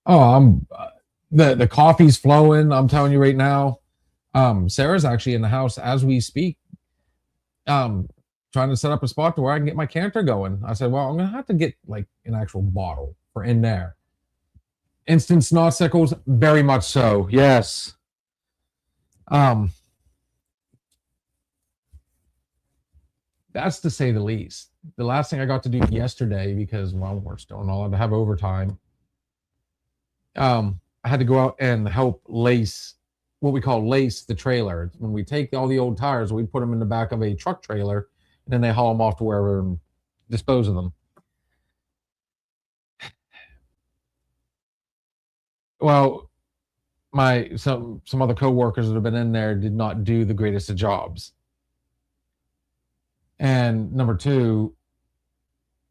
Oh, the coffee's flowing. I'm telling you right now. Sarah's actually in the house as we speak. Trying to set up a spot to where I can get my canter going. I said, well, I'm gonna have to get like an actual bottle for in there. Instant snotsicles, very much so. Yes. That's to say the least. The last thing I got to do yesterday, because well, we're still not allowed to have overtime. I had to go out and help lace what we call lace the trailer. When we take all the old tires, we put them in the back of a truck trailer, and then they haul them off to wherever and dispose of them. Well, some other coworkers that have been in there did not do the greatest of jobs. And number two,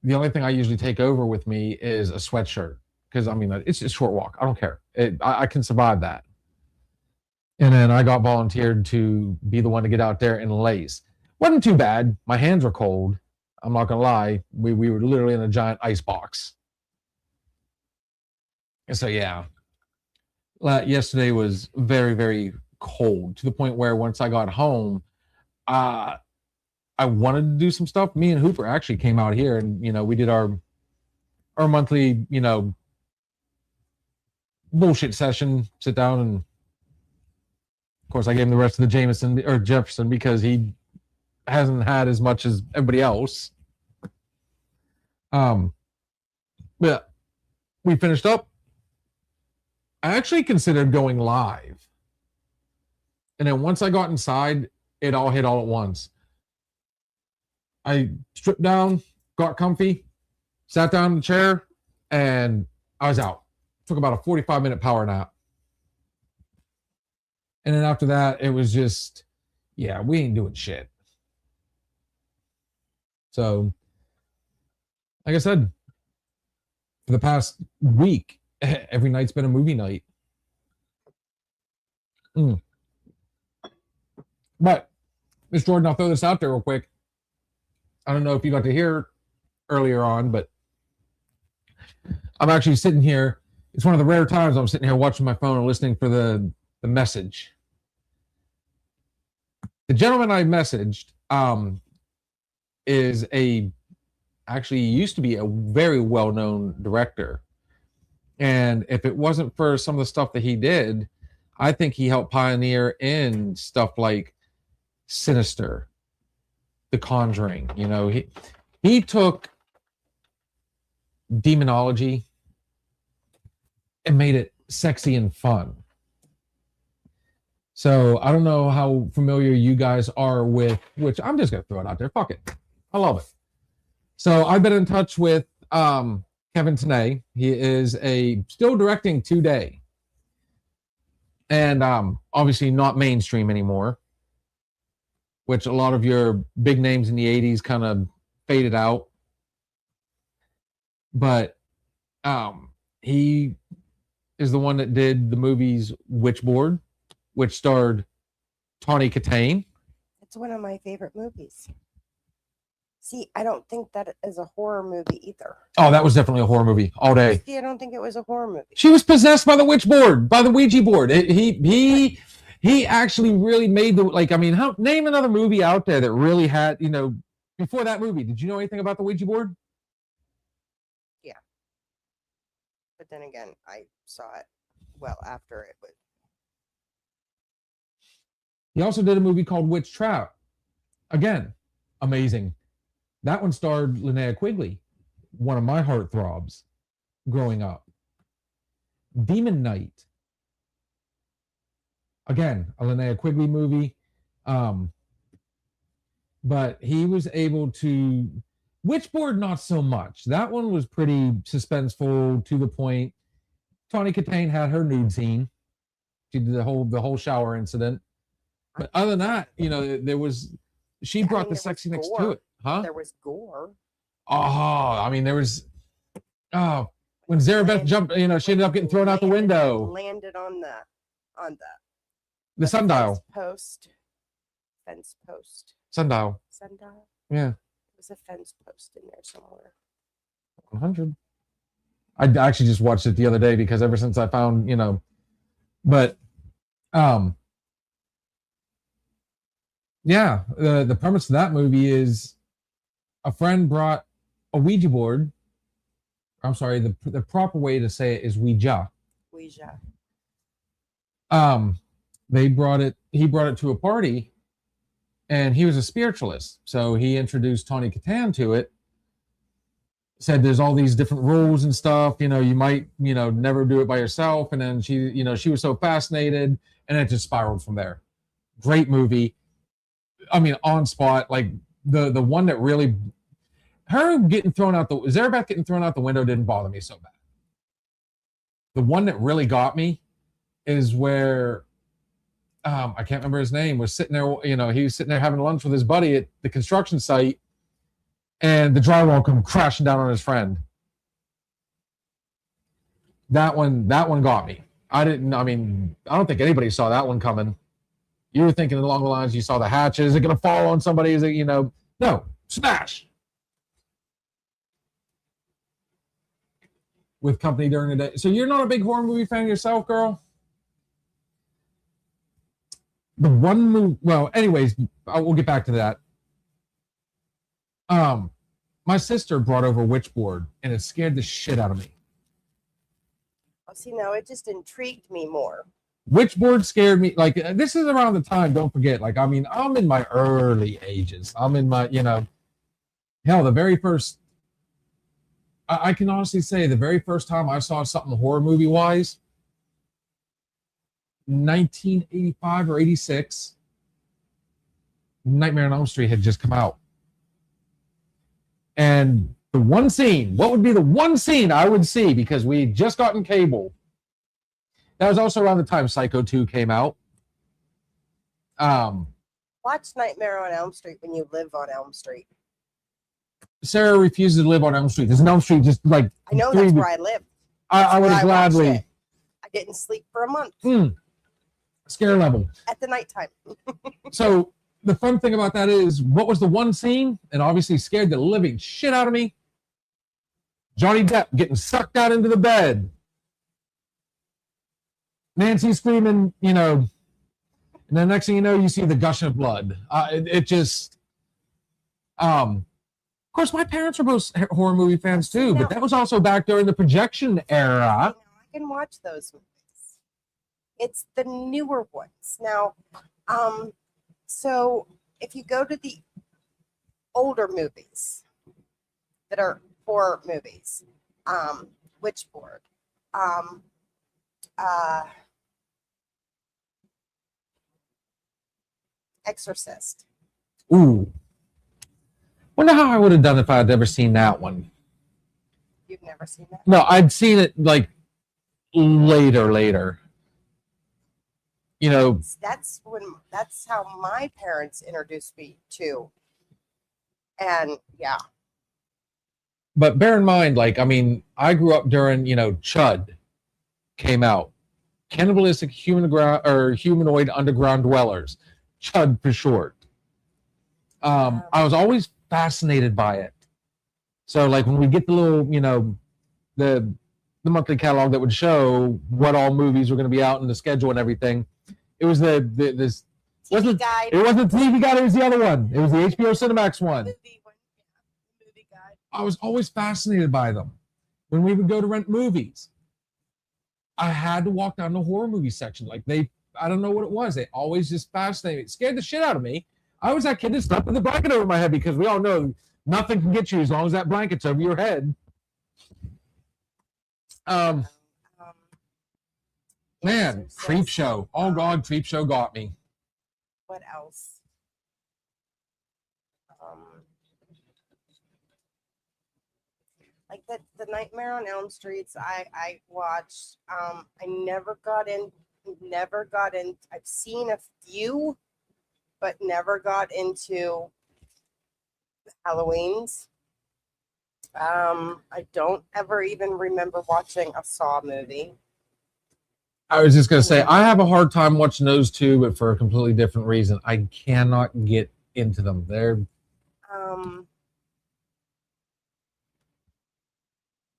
the only thing I usually take over with me is a sweatshirt, because I mean it's a short walk. I don't care. I can survive that. And then I got volunteered to be the one to get out there and lace. Wasn't too bad. My hands were cold. I'm not gonna lie. We were literally in a giant ice box. And so yeah, yesterday was very, very cold, to the point where once I got home, I wanted to do some stuff. Me and Hooper actually came out here, and we did our monthly bullshit session. Sit down, and of course I gave him the rest of the Jameson or Jefferson because he hasn't had as much as everybody else. But we finished up. I actually considered going live. And then once I got inside, it all hit all at once. I stripped down, got comfy, sat down in the chair, and I was out. Took about a 45-minute power nap. And then after that, it was just, yeah, we ain't doing shit. So, like I said, for the past week, every night's been a movie night. But, Miss Jordan, I'll throw this out there real quick. I don't know if you got to hear earlier on, but I'm actually sitting here. It's one of the rare times I'm sitting here watching my phone and listening for the message. The gentleman I messaged is actually used to be a very well-known director. And if it wasn't for some of the stuff that he did, I think he helped pioneer in stuff like Sinister, The Conjuring. He took demonology and made it sexy and fun. So I don't know how familiar you guys are with, which I'm just going to throw it out there. Fuck it. I love it. So I've been in touch with Kevin Tenay. He is still directing today. And obviously not mainstream anymore, which a lot of your big names in the 80s kind of faded out. But he is the one that did the movies Witchboard, which starred Tawny Katane. It's one of my favorite movies. See, I don't think that is a horror movie either. Oh, that was definitely a horror movie all day. See, I don't think it was a horror movie. She was possessed by the Witchboard, by the Ouija board. He actually really made name another movie out there that really had, before that movie. Did you know anything about the Ouija board? Yeah. But then again, I saw it well after it was. He also did a movie called Witch Trap. Again, amazing. That one starred Linnea Quigley, one of my heartthrobs growing up. Demon Knight. Again, a Linnea Quigley movie. But he was able to... Witchboard, not so much. That one was pretty suspenseful, to the point. Tawny Katane had her nude scene. She did the whole shower incident. But other than that, she brought the sexiness to it. Huh? There was gore. There was when Zarabeth jumped, she ended up getting thrown out the window. Landed on the sundial. Fence post. Sundial. Yeah. There was a fence post in there somewhere. 100. I actually just watched it the other day because ever since I found, but yeah, the premise of that movie is a friend brought a Ouija board. I'm sorry, the proper way to say it is Ouija. Ouija. He brought it to a party, and he was a spiritualist. So he introduced Tawny Katane to it. Said there's all these different rules and stuff. You might, never do it by yourself. And then she was so fascinated, and it just spiraled from there. Great movie. On spot, like the one that really, Zarabeth getting thrown out the window didn't bother me so bad. The one that really got me is where I can't remember his name, was sitting there, he was sitting there having lunch with his buddy at the construction site, and the drywall come crashing down on his friend. That one got me. I don't think anybody saw that one coming. You were thinking along the lines, you saw the hatches, is it going to fall on somebody? Is it, no, smash. With company during the day. So you're not a big horror movie fan yourself, girl? The one movie, well, anyways, we'll get back to that. My sister brought over Witchboard, and it scared the shit out of me. Oh, see, now it just intrigued me more. Witchboard scared me. Like, this is around the time, don't forget, I'm in my early ages. I'm in my, hell, the very first, I can honestly say the very first time I saw something horror movie wise, 1985 or 86, Nightmare on Elm Street had just come out. And the one scene, what would be the one scene I would see, because we had just gotten cable. That was also around the time Psycho 2 came out. Watch Nightmare on Elm Street when you live on Elm Street. Sarah refuses to live on Elm Street. There's an Elm Street just like... I know, that's where I live. I would have gladly... I didn't sleep for a month. Scare level. At the nighttime. So the fun thing about that is, what was the one scene? And obviously scared the living shit out of me. Johnny Depp getting sucked out into the bed. Nancy screaming, and the next thing you know, you see the gush of blood. It just... Of course, my parents were both horror movie fans too, but that was also back during the projection era. I can watch those movies. It's the newer ones. Now, so if you go to the older movies that are horror movies, Witchboard, Exorcist. Ooh. Wonder how I would have done if I had ever seen that one. You've never seen that? No, I'd seen it like later. That's how my parents introduced me to. And yeah. But bear in mind, I grew up during, Chud came out. Cannibalistic humanoid underground dwellers. Chud for short. I was always fascinated by it. So when we get the little, the monthly catalog that would show what all movies were going to be out in the schedule and everything, it was this TV Guide. It wasn't the TV Guide, it was the other one. It was the HBO Cinemax one. Movie Guide. I was always fascinated by them. When we would go to rent movies, I had to walk down the horror movie section. I don't know what it was. They always just fascinated me. It scared the shit out of me. I was that kid that slept with the blanket over my head, because we all know nothing can get you as long as that blanket's over your head. Man, Creep Show. Oh God, Creep Show got me. What else? Like the Nightmare on Elm Streets, I watched. I never got in. I've seen a few, but never got into Halloween's. I don't ever even remember watching a Saw movie. I was just going to say, I have a hard time watching those two, but for a completely different reason. I cannot get into them.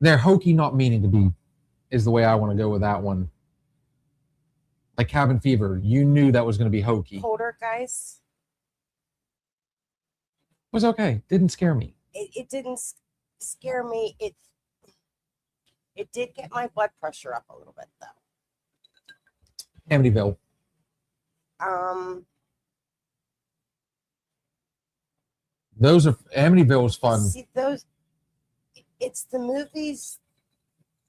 They're hokey, not meaning to be, is the way I want to go with that one. Like Cabin Fever, you knew that was going to be hokey. Poltergeist was okay. Didn't scare me. It didn't scare me. It did get my blood pressure up a little bit, though. Amityville. Amityville was fun. See, it's the movies,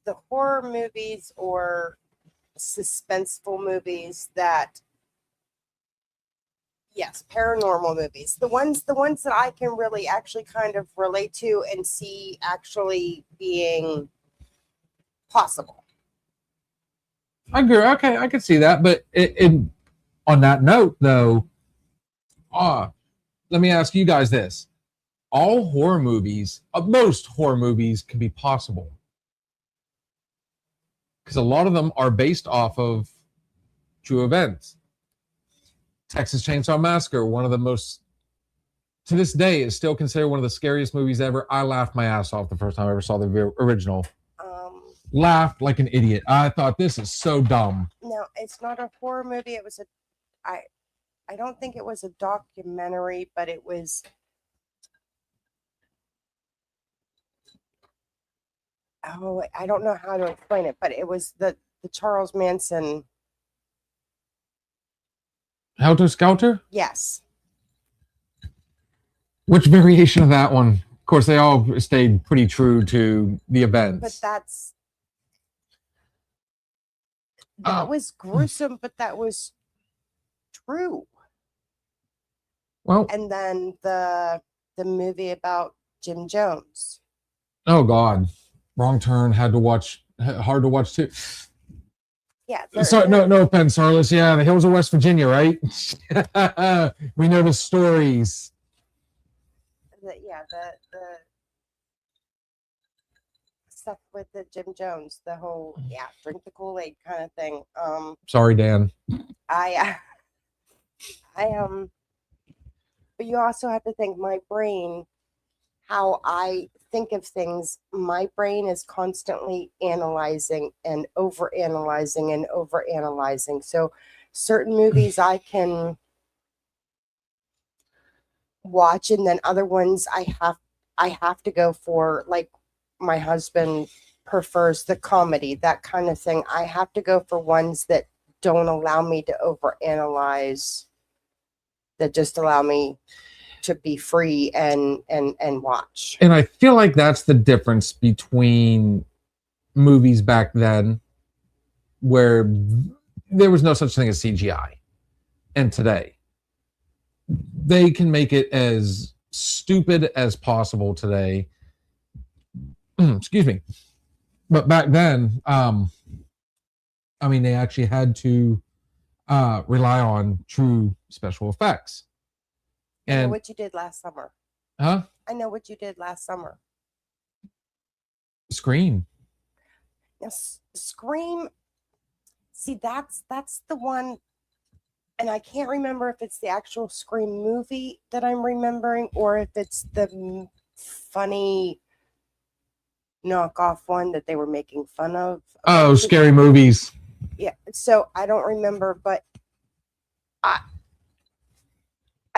the horror movies or suspenseful movies that, yes, paranormal movies. The ones that I can really actually kind of relate to and see actually being possible. I agree. Okay, I can see that. But on that note, though, let me ask you guys this: all horror movies, most horror movies, can be possible because a lot of them are based off of true events. Texas Chainsaw Massacre, one of the most, to this day, is still considered one of the scariest movies ever. I laughed my ass off the first time I ever saw the original. Laughed like an idiot. I thought, this is so dumb. No, it's not a horror movie. It was I don't think it was a documentary, but it was. Oh, I don't know how to explain it, but it was the Charles Manson. Helter Skelter? Yes. Which variation of that one? Of course, they all stayed pretty true to the events. But that was gruesome, but that was true. Well, and then the movie about Jim Jones. Oh God, Wrong Turn. Hard to watch too. Yeah. Sorry, no offense, Sarlis. Yeah, the hills of West Virginia, right? We know the stories. The stuff with the Jim Jones, the whole drink the Kool-Aid kind of thing. Sorry, Dan. But you also have to think my brain, how I think of things, my brain is constantly analyzing and overanalyzing and overanalyzing. So certain movies I can watch, and then other ones I have to go for, like my husband prefers the comedy, that kind of thing. I have to go for ones that don't allow me to overanalyze, that just allow me to be free and watch. And I feel like that's the difference between movies back then, where there was no such thing as CGI, and today they can make it as stupid as possible today. Excuse me. But back then, they actually had to rely on true special effects. And I know what you did last summer. Huh? I know what you did last summer. Scream. Yes, Scream. See, that's the one, and I can't remember if it's the actual Scream movie that I'm remembering, or if it's the funny knockoff one that they were making fun of. Oh, Scary Movies. Yeah, so I don't remember, but I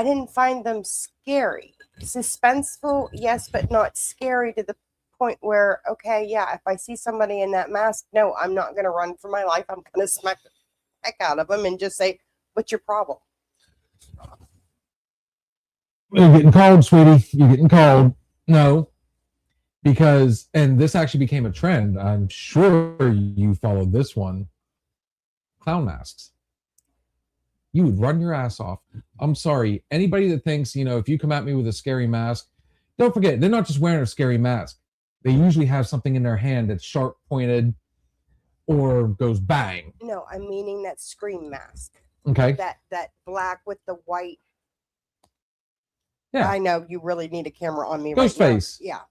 didn't find them scary. Suspenseful, yes, but not scary to the point where, okay, yeah, if I see somebody in that mask, no, I'm not going to run for my life. I'm going to smack the heck out of them and just say, what's your problem? You're getting cold, sweetie. You're getting cold. No, because, and this actually became a trend. I'm sure you followed this one. Clown masks. You would run your ass off. I'm sorry. Anybody that thinks, if you come at me with a scary mask, don't forget, they're not just wearing a scary mask. They usually have something in their hand that's sharp pointed or goes bang. No, I'm meaning that Scream mask. Okay. That black with the white. Yeah. I know you really need a camera on me Ghost right face. now.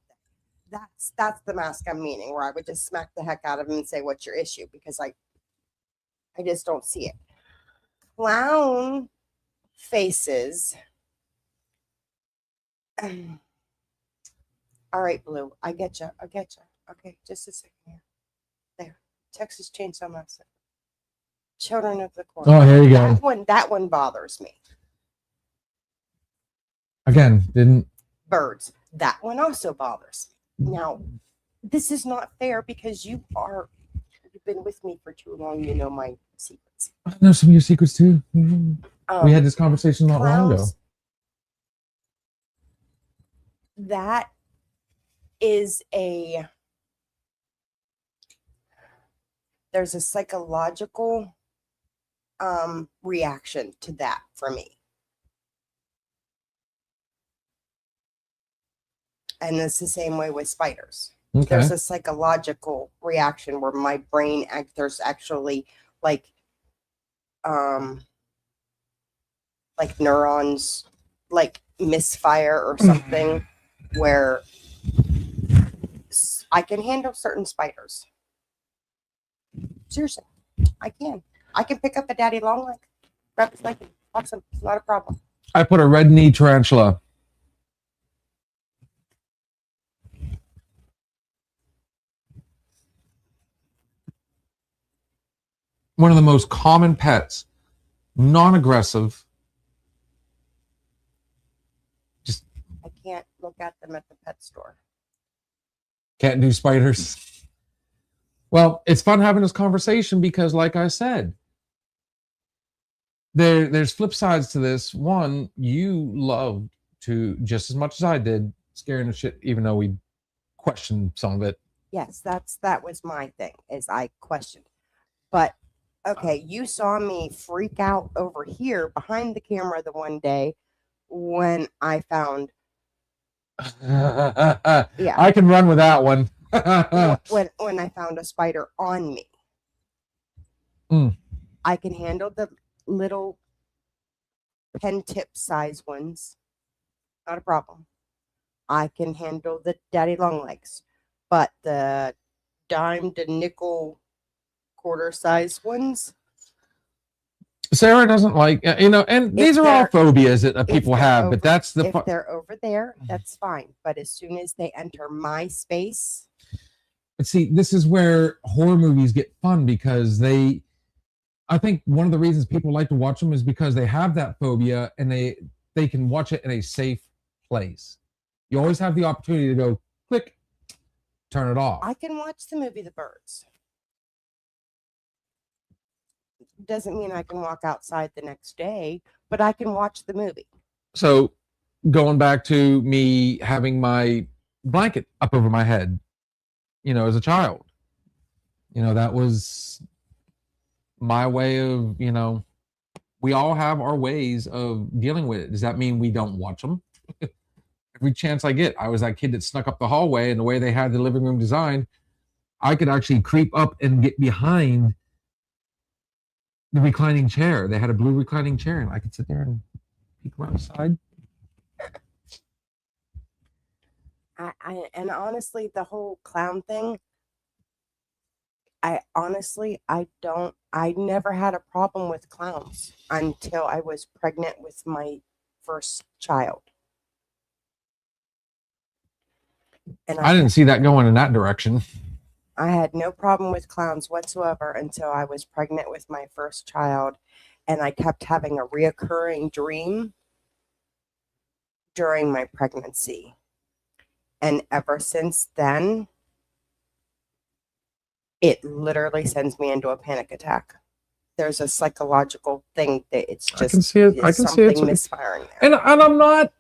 Yeah. That's the mask I'm meaning, where I would just smack the heck out of him and say, what's your issue? Because I just don't see it. Clown faces. All right, Blue. I get you. Okay, just a second here. There. Texas Chainsaw Massacre. Children of the Corn. Oh, here you go. That one bothers me. Again, didn't. Birds. That one also bothers me. Now, this is not fair because you've been with me for too long. You know my secrets. I know some of your secrets too. We had this conversation not long ago. That is there's a psychological reaction to that for me. And it's the same way with spiders. Okay. There's a psychological reaction where my brain, there's actually like neurons like misfire or something where I can handle certain spiders. Seriously, I can. I can pick up a daddy long leg, grab his leg, and watch him. It's not a problem. I put a red knee tarantula. One of the most common pets, non-aggressive. Just I can't look at them at the pet store. can't do spiders. Well, it's fun having this conversation because, like I said, there's flip sides to this. One, you loved to, just as much as I did, scaring the shit, even though we questioned some of it. Yes, that was my thing, is I questioned. But okay, you saw me freak out over here behind the camera the one day when I found Yeah, I can run with that one. when I found a spider on me. Mm. I can handle the little pen tip size ones, not a problem. I can handle the daddy long legs, but the dime to nickel quarter size ones. Sarah doesn't like, and these are all phobias that people have, but that's the. If they're over there, that's fine. But as soon as they enter my space. But see, this is where horror movies get fun because I think one of the reasons people like to watch them is because they have that phobia and they can watch it in a safe place. You always have the opportunity to go, click, turn it off. I can watch the movie The Birds. Doesn't mean I can walk outside the next day, but I can watch the movie. So going back to me having my blanket up over my head, as a child, that was my way of, we all have our ways of dealing with it. Does that mean we don't watch them? Every chance I get, I was that kid that snuck up the hallway, and the way they had the living room designed, I could actually creep up and get behind the reclining chair. They had a blue reclining chair, and I could sit there and peek around the side. And honestly, the whole clown thing, I never had a problem with clowns until I was pregnant with my first child. And I didn't see that going in that direction. I had no problem with clowns whatsoever until I was pregnant with my first child, and I kept having a reoccurring dream during my pregnancy. And ever since then, it literally sends me into a panic attack. There's a psychological thing that it's just, I can see it. I can see it misfiring there. And I'm not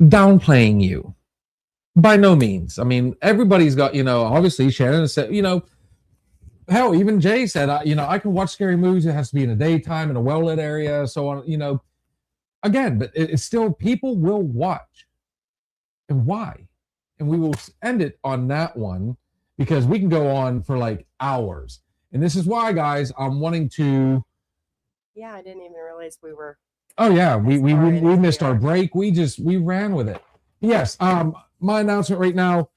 downplaying you. By no means. I mean, everybody's got, obviously Shannon said, hell, even Jay said, I can watch scary movies. It has to be in the daytime in a well-lit area. So on, again, but it's still, people will watch. And why? And we will end it on that one because we can go on for like hours. And this is why, guys, I'm wanting to. Yeah, I didn't even realize we were. Oh yeah, we missed our break. We ran with it. Yes. My announcement right now.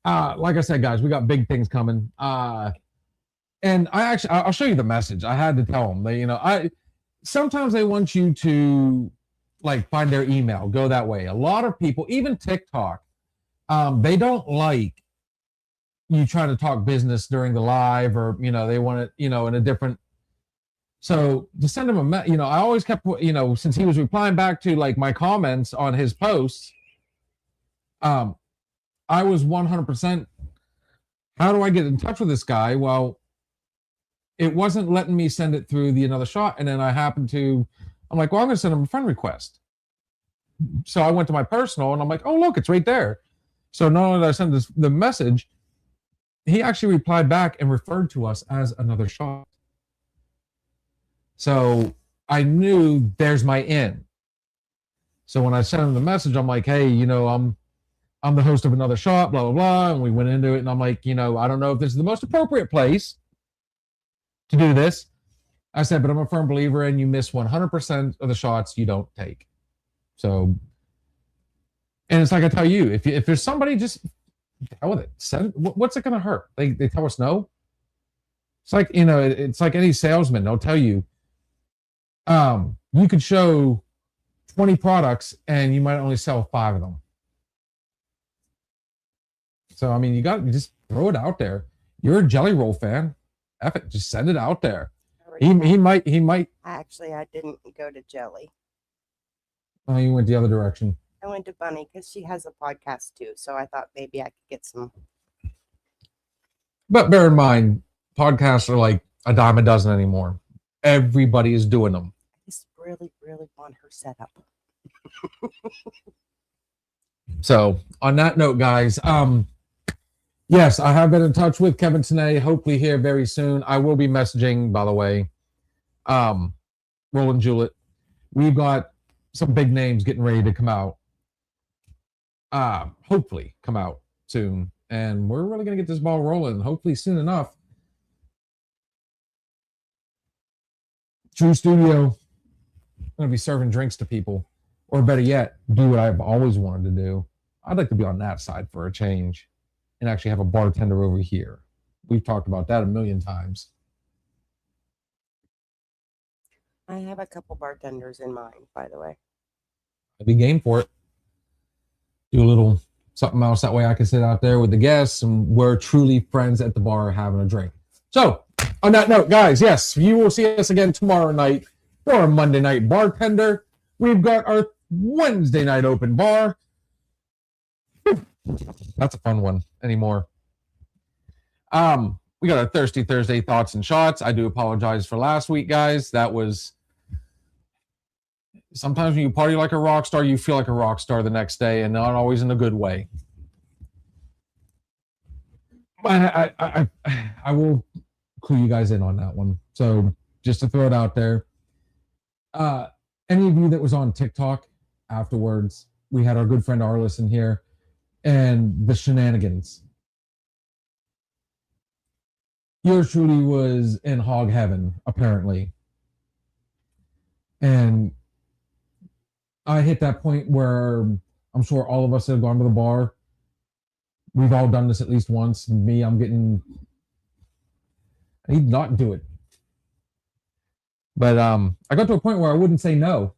Like I said, guys, we got big things coming. And I'll show you the message. I had to tell them. Sometimes they want you to find their email, go that way. A lot of people, even TikTok, they don't like you trying to talk business during the live, or they want it, in a different. So to send him I always kept, since he was replying back to my comments on his posts, I was 100%. How do I get in touch with this guy? Well, it wasn't letting me send it through the Another Shot, and then I'm like, well, I'm going to send him a friend request. So I went to my personal, and I'm like, oh, look, it's right there. So not only did I send the message, he actually replied back and referred to us as Another Shot. So I knew there's my in. So when I sent him the message, I'm like, hey, I'm the host of Another Shot, blah, blah, blah. And we went into it, and I'm like, I don't know if this is the most appropriate place to do this. I said, but I'm a firm believer in you miss 100% of the shots you don't take. So, and it's like I tell you, if there's somebody, just hell with it. What's it going to hurt? They tell us no. It's like, it's like any salesman. They'll tell you, you could show 20 products and you might only sell 5 of them. So, I mean, you just throw it out there. You're a Jelly Roll fan. F it, just send it out there. He might. Actually, I didn't go to Jelly. Oh, you went the other direction. I went to Bunny because she has a podcast too. So I thought maybe I could get some. But bear in mind, podcasts are like a dime a dozen anymore. Everybody is doing them. I just really, really want her set up. So on that note, guys, yes, I have been in touch with Kevin Tenay. Hopefully here very soon. I will be messaging, by the way, Roland Juliet. We've got some big names getting ready to come out. Hopefully come out soon. And we're really going to get this ball rolling, hopefully soon enough. True Studio, I'm going to be serving drinks to people. Or better yet, do what I've always wanted to do. I'd like to be on that side for a change and actually have a bartender over here. We've talked about that a million times. I have a couple bartenders in mind, by the way. I'd be game for it. Do a little something else. That way I can sit out there with the guests and we're truly friends at the bar having a drink. So, on that note, guys, yes, you will see us again tomorrow night for our Monday night bartender. We've got our Wednesday night open bar. That's a fun one anymore. We got our Thirsty Thursday thoughts and shots. I do apologize for last week, guys. That was sometimes when you party like a rock star, you feel like a rock star the next day, and not always in a good way. I will clue you guys in on that one. So just to throw it out there, any of you that was on TikTok afterwards, we had our good friend Arliss in here, and the shenanigans. Yours truly was in hog heaven, apparently. And I hit that point where I'm sure all of us have gone to the bar. We've all done this at least once. Me, I need not do it. But I got to a point where I wouldn't say no.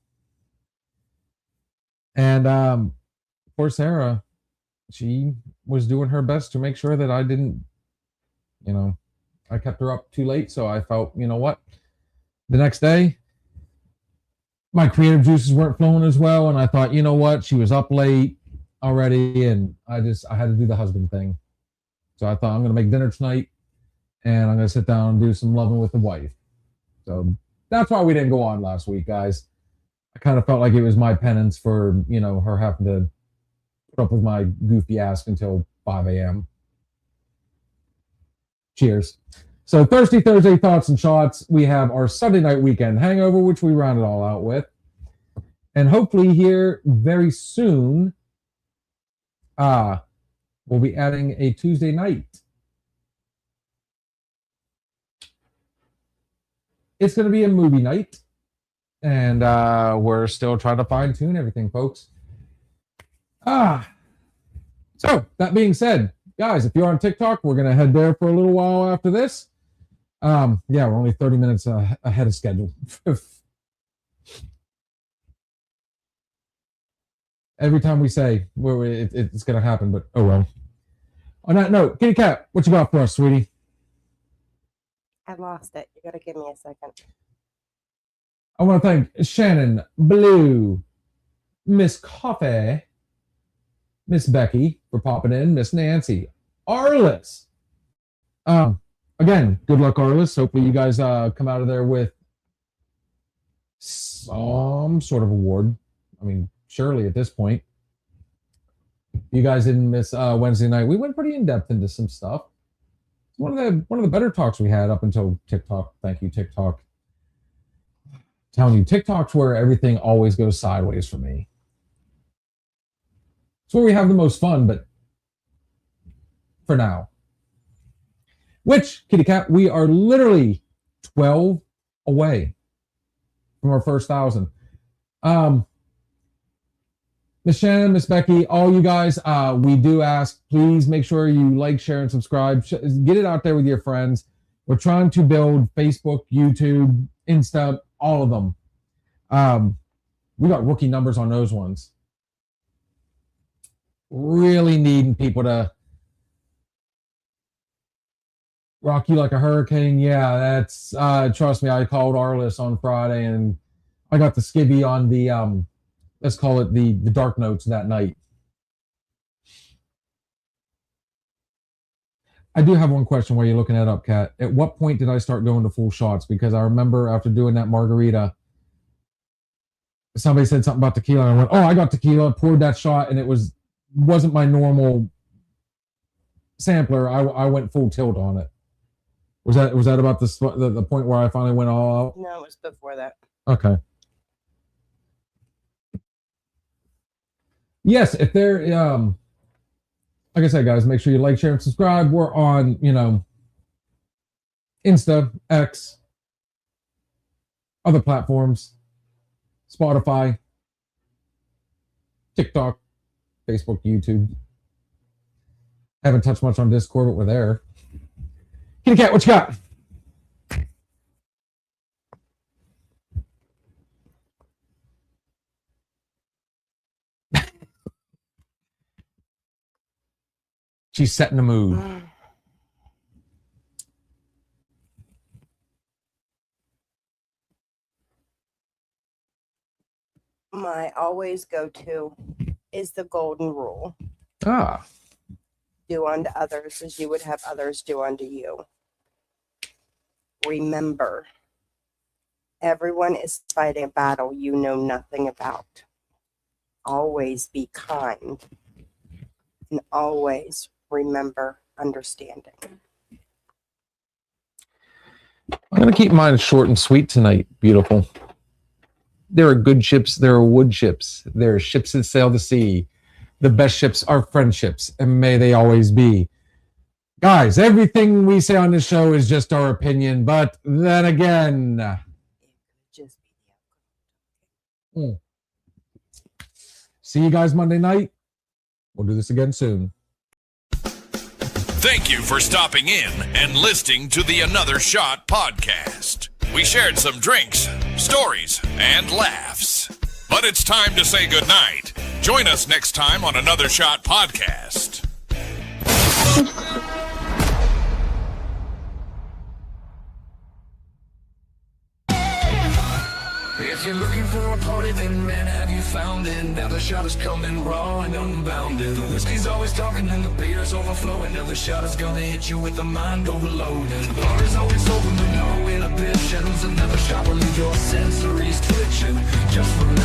And poor Sarah, she was doing her best to make sure that I didn't, I kept her up too late. So I felt, you know what? The next day, my creative juices weren't flowing as well. And I thought, you know what? She was up late already. And I had to do the husband thing. So I thought I'm going to make dinner tonight. And I'm going to sit down and do some loving with the wife. So that's why we didn't go on last week, guys. I kind of felt like it was my penance for, her having to put up with my goofy ass until 5 a.m. Cheers. So Thirsty Thursday thoughts and shots. We have our Sunday night weekend hangover, which we round it all out with. And hopefully here very soon, we'll be adding a Tuesday night. It's going to be a movie night. And we're still trying to fine tune everything, folks. So that being said, guys, if you're on TikTok, we're going to head there for a little while after this. Yeah, we're only 30 minutes ahead of schedule. Every time we say it's going to happen, but oh well. On that note, Kitty Cat, what you got for us, sweetie? I lost it. You got to give me a second. I want to thank Shannon, Blue, Miss Coffee, Miss Becky for popping in, Miss Nancy, Arliss. Again, good luck, Arliss. Hopefully you guys come out of there with some sort of award. I mean, surely at this point. You guys didn't miss Wednesday night. We went pretty in depth into some stuff. One of the better talks we had up until TikTok. Thank you, TikTok. Telling you, TikTok's where everything always goes sideways for me. It's where we have the most fun, but for now. Which, Kitty Cat, we are literally 12 away from our first 1,000. Miss Shannon, Miss Becky, all you guys, we do ask, please make sure you like, share, and subscribe. Get it out there with your friends. We're trying to build Facebook, YouTube, Insta, all of them. We got rookie numbers on those ones. Really needing people to rock you like a hurricane. Yeah, that's trust me, I called Arliss on Friday and I got the skivvy on the let's call it the dark notes that night. I do have one question while you're looking that up, Kat. At what point did I start going to full shots? Because I remember after doing that margarita, somebody said something about tequila, and I went, "Oh, I got tequila." Poured that shot, and it wasn't my normal sampler. I went full tilt on it. Was that about the point where I finally went all out? No, it was before that. Okay. Yes, if they're like I said, guys, make sure you like, share, and subscribe. We're on, Insta, X, other platforms, Spotify, TikTok, Facebook, YouTube. Haven't touched much on Discord, but we're there. Kitty Cat, what you got? She's setting the mood. My always go-to is the golden rule. Ah. Do unto others as you would have others do unto you. Remember, everyone is fighting a battle you know nothing about. Always be kind. And always remember understanding. I'm going to keep mine short and sweet tonight. Beautiful. There are good ships. There are wood ships. There are ships that sail the sea. The best ships are friendships, and may they always be. Guys, everything we say on this show is just our opinion, but then again... Just See you guys Monday night. We'll do this again soon. Thank you for stopping in and listening to the Another Shot podcast. We shared some drinks, stories, and laughs. But it's time to say goodnight. Join us next time on Another Shot podcast. If you're looking for a party, then man, have you found it? Now the shot is coming raw and unbounded. The whiskey's always talking and the beer's overflowing. Now the shot is gonna hit you with the mind overloaded. The bar is always open with no inhibitions. Another shot will leave your sensories twitching. Just remember